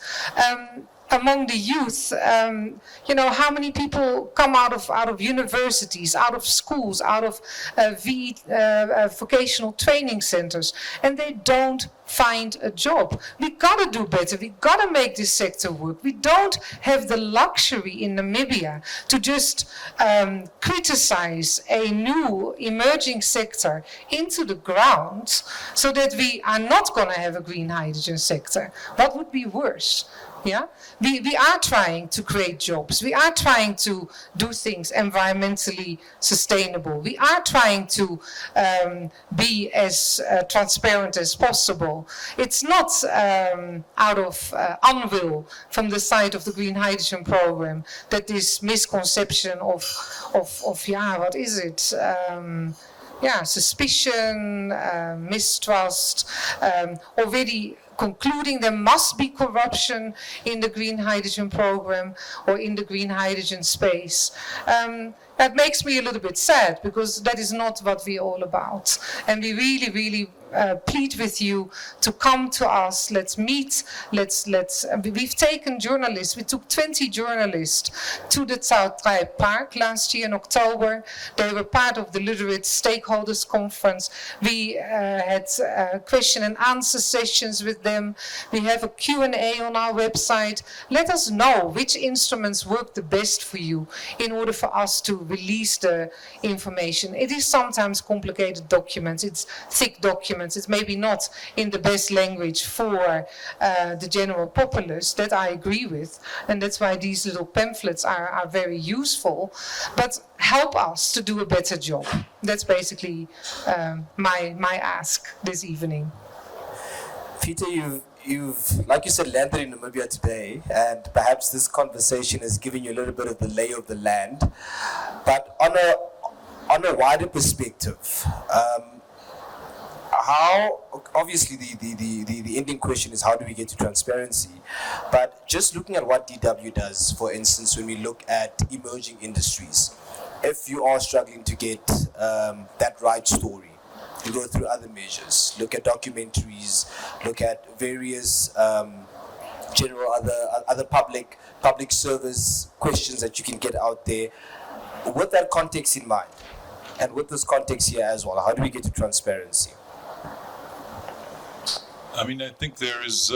[SPEAKER 8] Among the youth, how many people come out of universities, out of schools, out of vocational training centers, and they don't find a job. We gotta do better. We gotta make this sector work. We don't have the luxury in Namibia to just criticize a new emerging sector into the ground so that we are not gonna have a green hydrogen sector. What would be worse? Yeah, we are trying to create jobs. We are trying to do things environmentally sustainable. We are trying to be as transparent as possible. It's not out of unwill from the side of the Green Hydrogen Program that this misconception of what is it? Suspicion, mistrust, already concluding there must be corruption in the green hydrogen program or in the green hydrogen space. That makes me a little bit sad, because that is not what we're all about. And we really, really plead with you to come to us. Let's meet. We've taken journalists. We took 20 journalists to the South Park last year in October. They were part of the Literate Stakeholders Conference. We had question and answer sessions with them. We have a Q&A on our website. Let us know which instruments work the best for you in order for us to release the information. It is sometimes complicated documents. It's thick documents. It's maybe not in the best language for the general populace, that I agree with. And that's why these little pamphlets are very useful. But help us to do a better job. That's basically my ask this evening.
[SPEAKER 7] Peter, you've, like you said, landed in Namibia today, and perhaps this conversation has given you a little bit of the lay of the land. But on a wider perspective, how, obviously the ending question is how do we get to transparency, but just looking at what DW does, for instance, when we look at emerging industries, if you are struggling to get that right story, you go through other measures, look at documentaries, look at various general other public service questions that you can get out there. With that context in mind, and with this context here as well, how do we get to transparency?
[SPEAKER 9] I mean, I think there is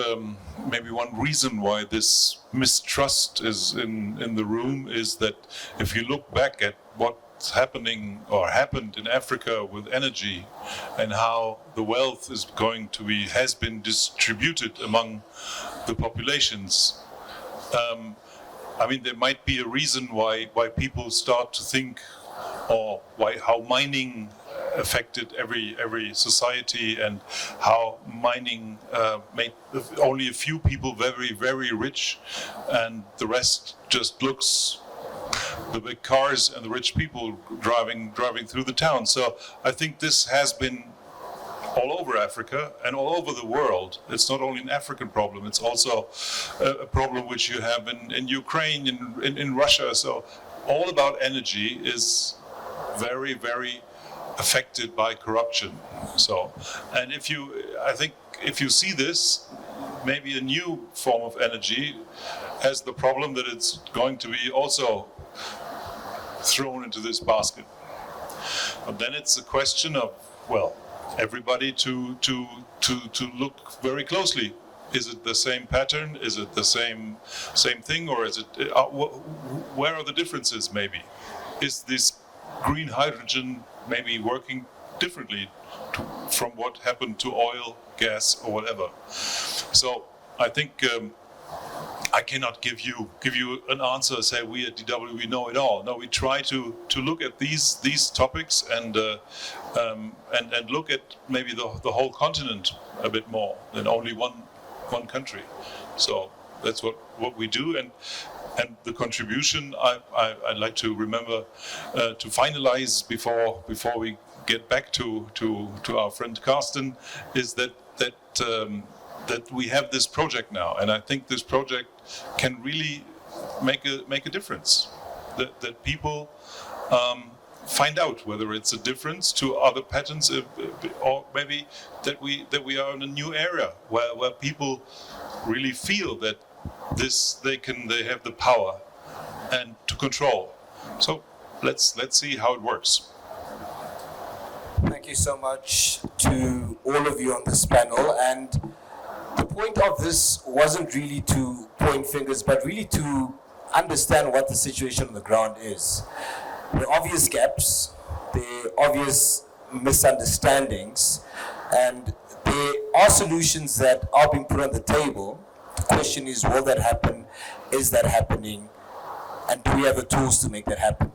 [SPEAKER 9] maybe one reason why this mistrust is in the room is that if you look back at what's happening or happened in Africa with energy and how the wealth is has been distributed among the populations, I mean, there might be a reason why people start to think, or how mining affected every society, and how mining made only a few people very, very rich, and the rest just looks the big cars and the rich people driving through the town. So I think this has been all over Africa and all over the world. It's not only an African problem, it's also a problem which you have in Ukraine, in Russia. So all about energy is very, very affected by corruption. So, and I think if you see this, maybe a new form of energy has the problem that it's going to be also thrown into this basket. But then it's a question of, well, everybody to look very closely. Is it the same pattern? Is it the same thing, or is it? Where are the differences? Maybe is this green hydrogen maybe working differently from what happened to oil, gas, or whatever? So I think I cannot give you an answer. Say we at DW we know it all. No, we try to look at these topics and look at maybe the whole continent a bit more than only one country. So that's what we do, and the contribution I'd like to remember to finalize before we get back to our friend Carsten is that we have this project now, and I think this project can really make a difference. That people find out whether it's a difference to other patterns, or maybe that we are in a new area where people really feel that they have the power and to control. So let's see how it works.
[SPEAKER 7] Thank you so much to all of you on this panel. And the point of this wasn't really to point fingers, but really to understand what the situation on the ground is. The obvious gaps, the obvious misunderstandings, and there are solutions that are being put on the table. The question is, will that happen? Is that happening? And do we have the tools to make that happen?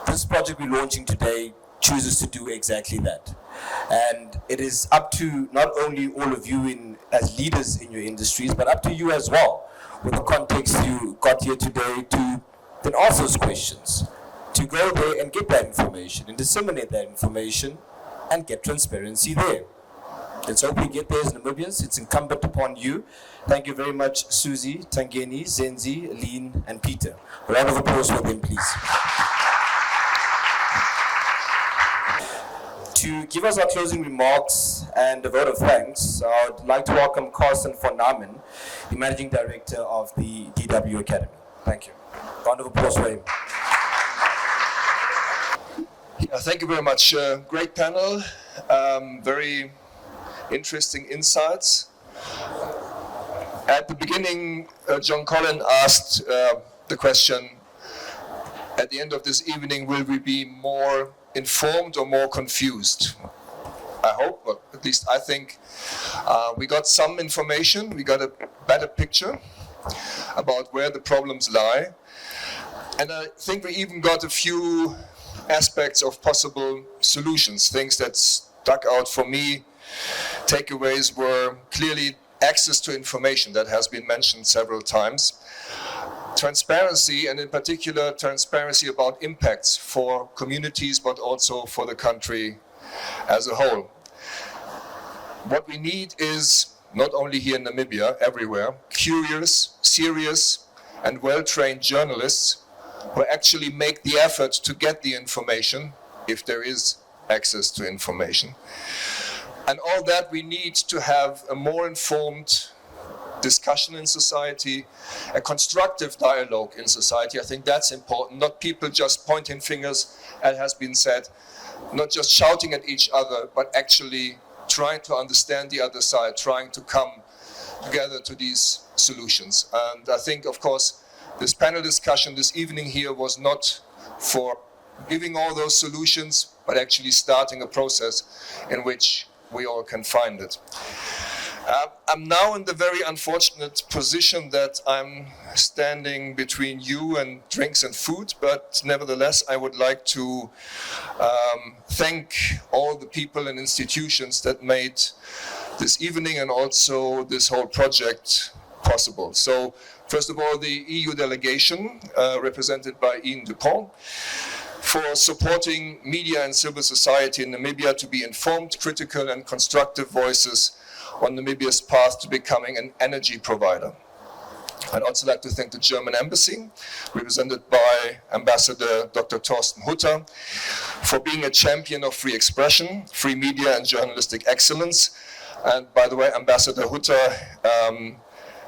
[SPEAKER 7] This project we're launching today chooses to do exactly that. And it is up to not only all of you as leaders in your industries, but up to you as well, with the context you got here today, to then ask those questions, to go there and get that information and disseminate that information and get transparency there. Let's hope we get there as Namibians. It's incumbent upon you. Thank you very much, Suzie, Tangeni, Senzi, Eline, and Peter. A round of applause for them, please. To give us our closing remarks and a vote of thanks, I would like to welcome Carsten von Namen, the Managing Director of the DW Academy. Thank you. Round of applause for him.
[SPEAKER 10] Thank you very much. Great panel, very interesting insights. At the beginning, John Colin asked the question, at the end of this evening, will we be more informed or more confused? I hope, or at least I think, we got some information, we got a better picture about where the problems lie. And I think we even got a few aspects of possible solutions, things that stuck out for me. Takeaways were clearly access to information, that has been mentioned several times. Transparency, and in particular transparency about impacts for communities, but also for the country as a whole. What we need is, not only here in Namibia, everywhere, curious, serious, and well-trained journalists who actually make the effort to get the information, if there is access to information. And all that we need to have a more informed discussion in society, a constructive dialogue in society. I think that's important. Not people just pointing fingers, as has been said, not just shouting at each other, but actually trying to understand the other side, trying to come together to these solutions. And I think, of course, this panel discussion this evening here was not for giving all those solutions, but actually starting a process in which we all can find it. I'm now in the very unfortunate position that I'm standing between you and drinks and food, but nevertheless, I would like to thank all the people and institutions that made this evening and also this whole project possible. So, first of all, the EU delegation, represented by Ian Dupont, for supporting media and civil society in Namibia to be informed, critical and constructive voices on Namibia's path to becoming an energy provider. I'd also like to thank the German embassy, represented by Ambassador Dr. Thorsten Hutter, for being a champion of free expression, free media and journalistic excellence. And by the way, Ambassador Hutter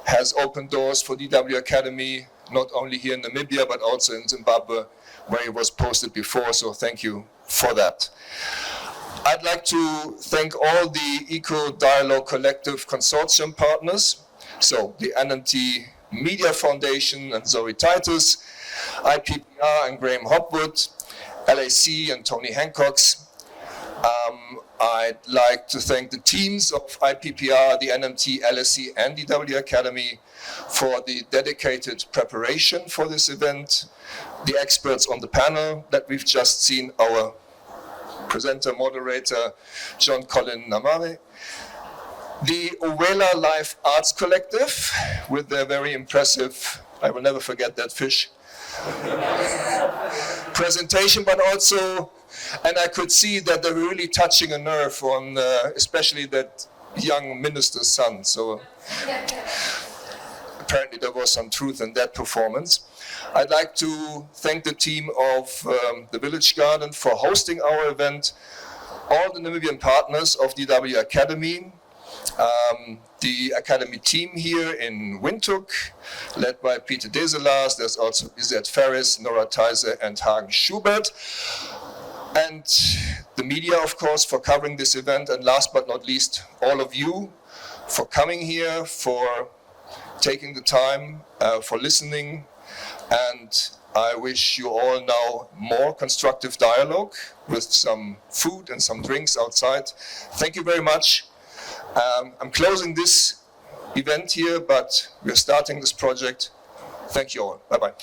[SPEAKER 10] has opened doors for DW Akademie, not only here in Namibia, but also in Zimbabwe, where he was posted before, so thank you for that. I'd like to thank all the Eco Dialogue Collective Consortium partners, so the NMT Media Foundation and Zoe Titus, IPPR and Graham Hopwood, LAC and Tony Hancocks. I'd like to thank the teams of IPPR, the NMT, LSE and DW Akademie for the dedicated preparation for this event, the experts on the panel that we've just seen, our presenter, moderator, John Colin Namame, the Welle Live Arts Collective with their very impressive, I will never forget that fish, presentation, but also, and I could see that they were really touching a nerve on especially that young minister's son, so apparently there was some truth in that performance. I'd like to thank the team of the Village Garden for hosting our event, all the Namibian partners of DW Akademie, the Academy team here in Windhoek, led by Peter Deselas. There's also Izet Ferris, Nora Theiser, and Hagen Schubert. And the media, of course, for covering this event. And last but not least, all of you for coming here, for taking the time, for listening. And I wish you all now more constructive dialogue with some food and some drinks outside. Thank you very much. I'm closing this event here, but we're starting this project. Thank you all. Bye-bye.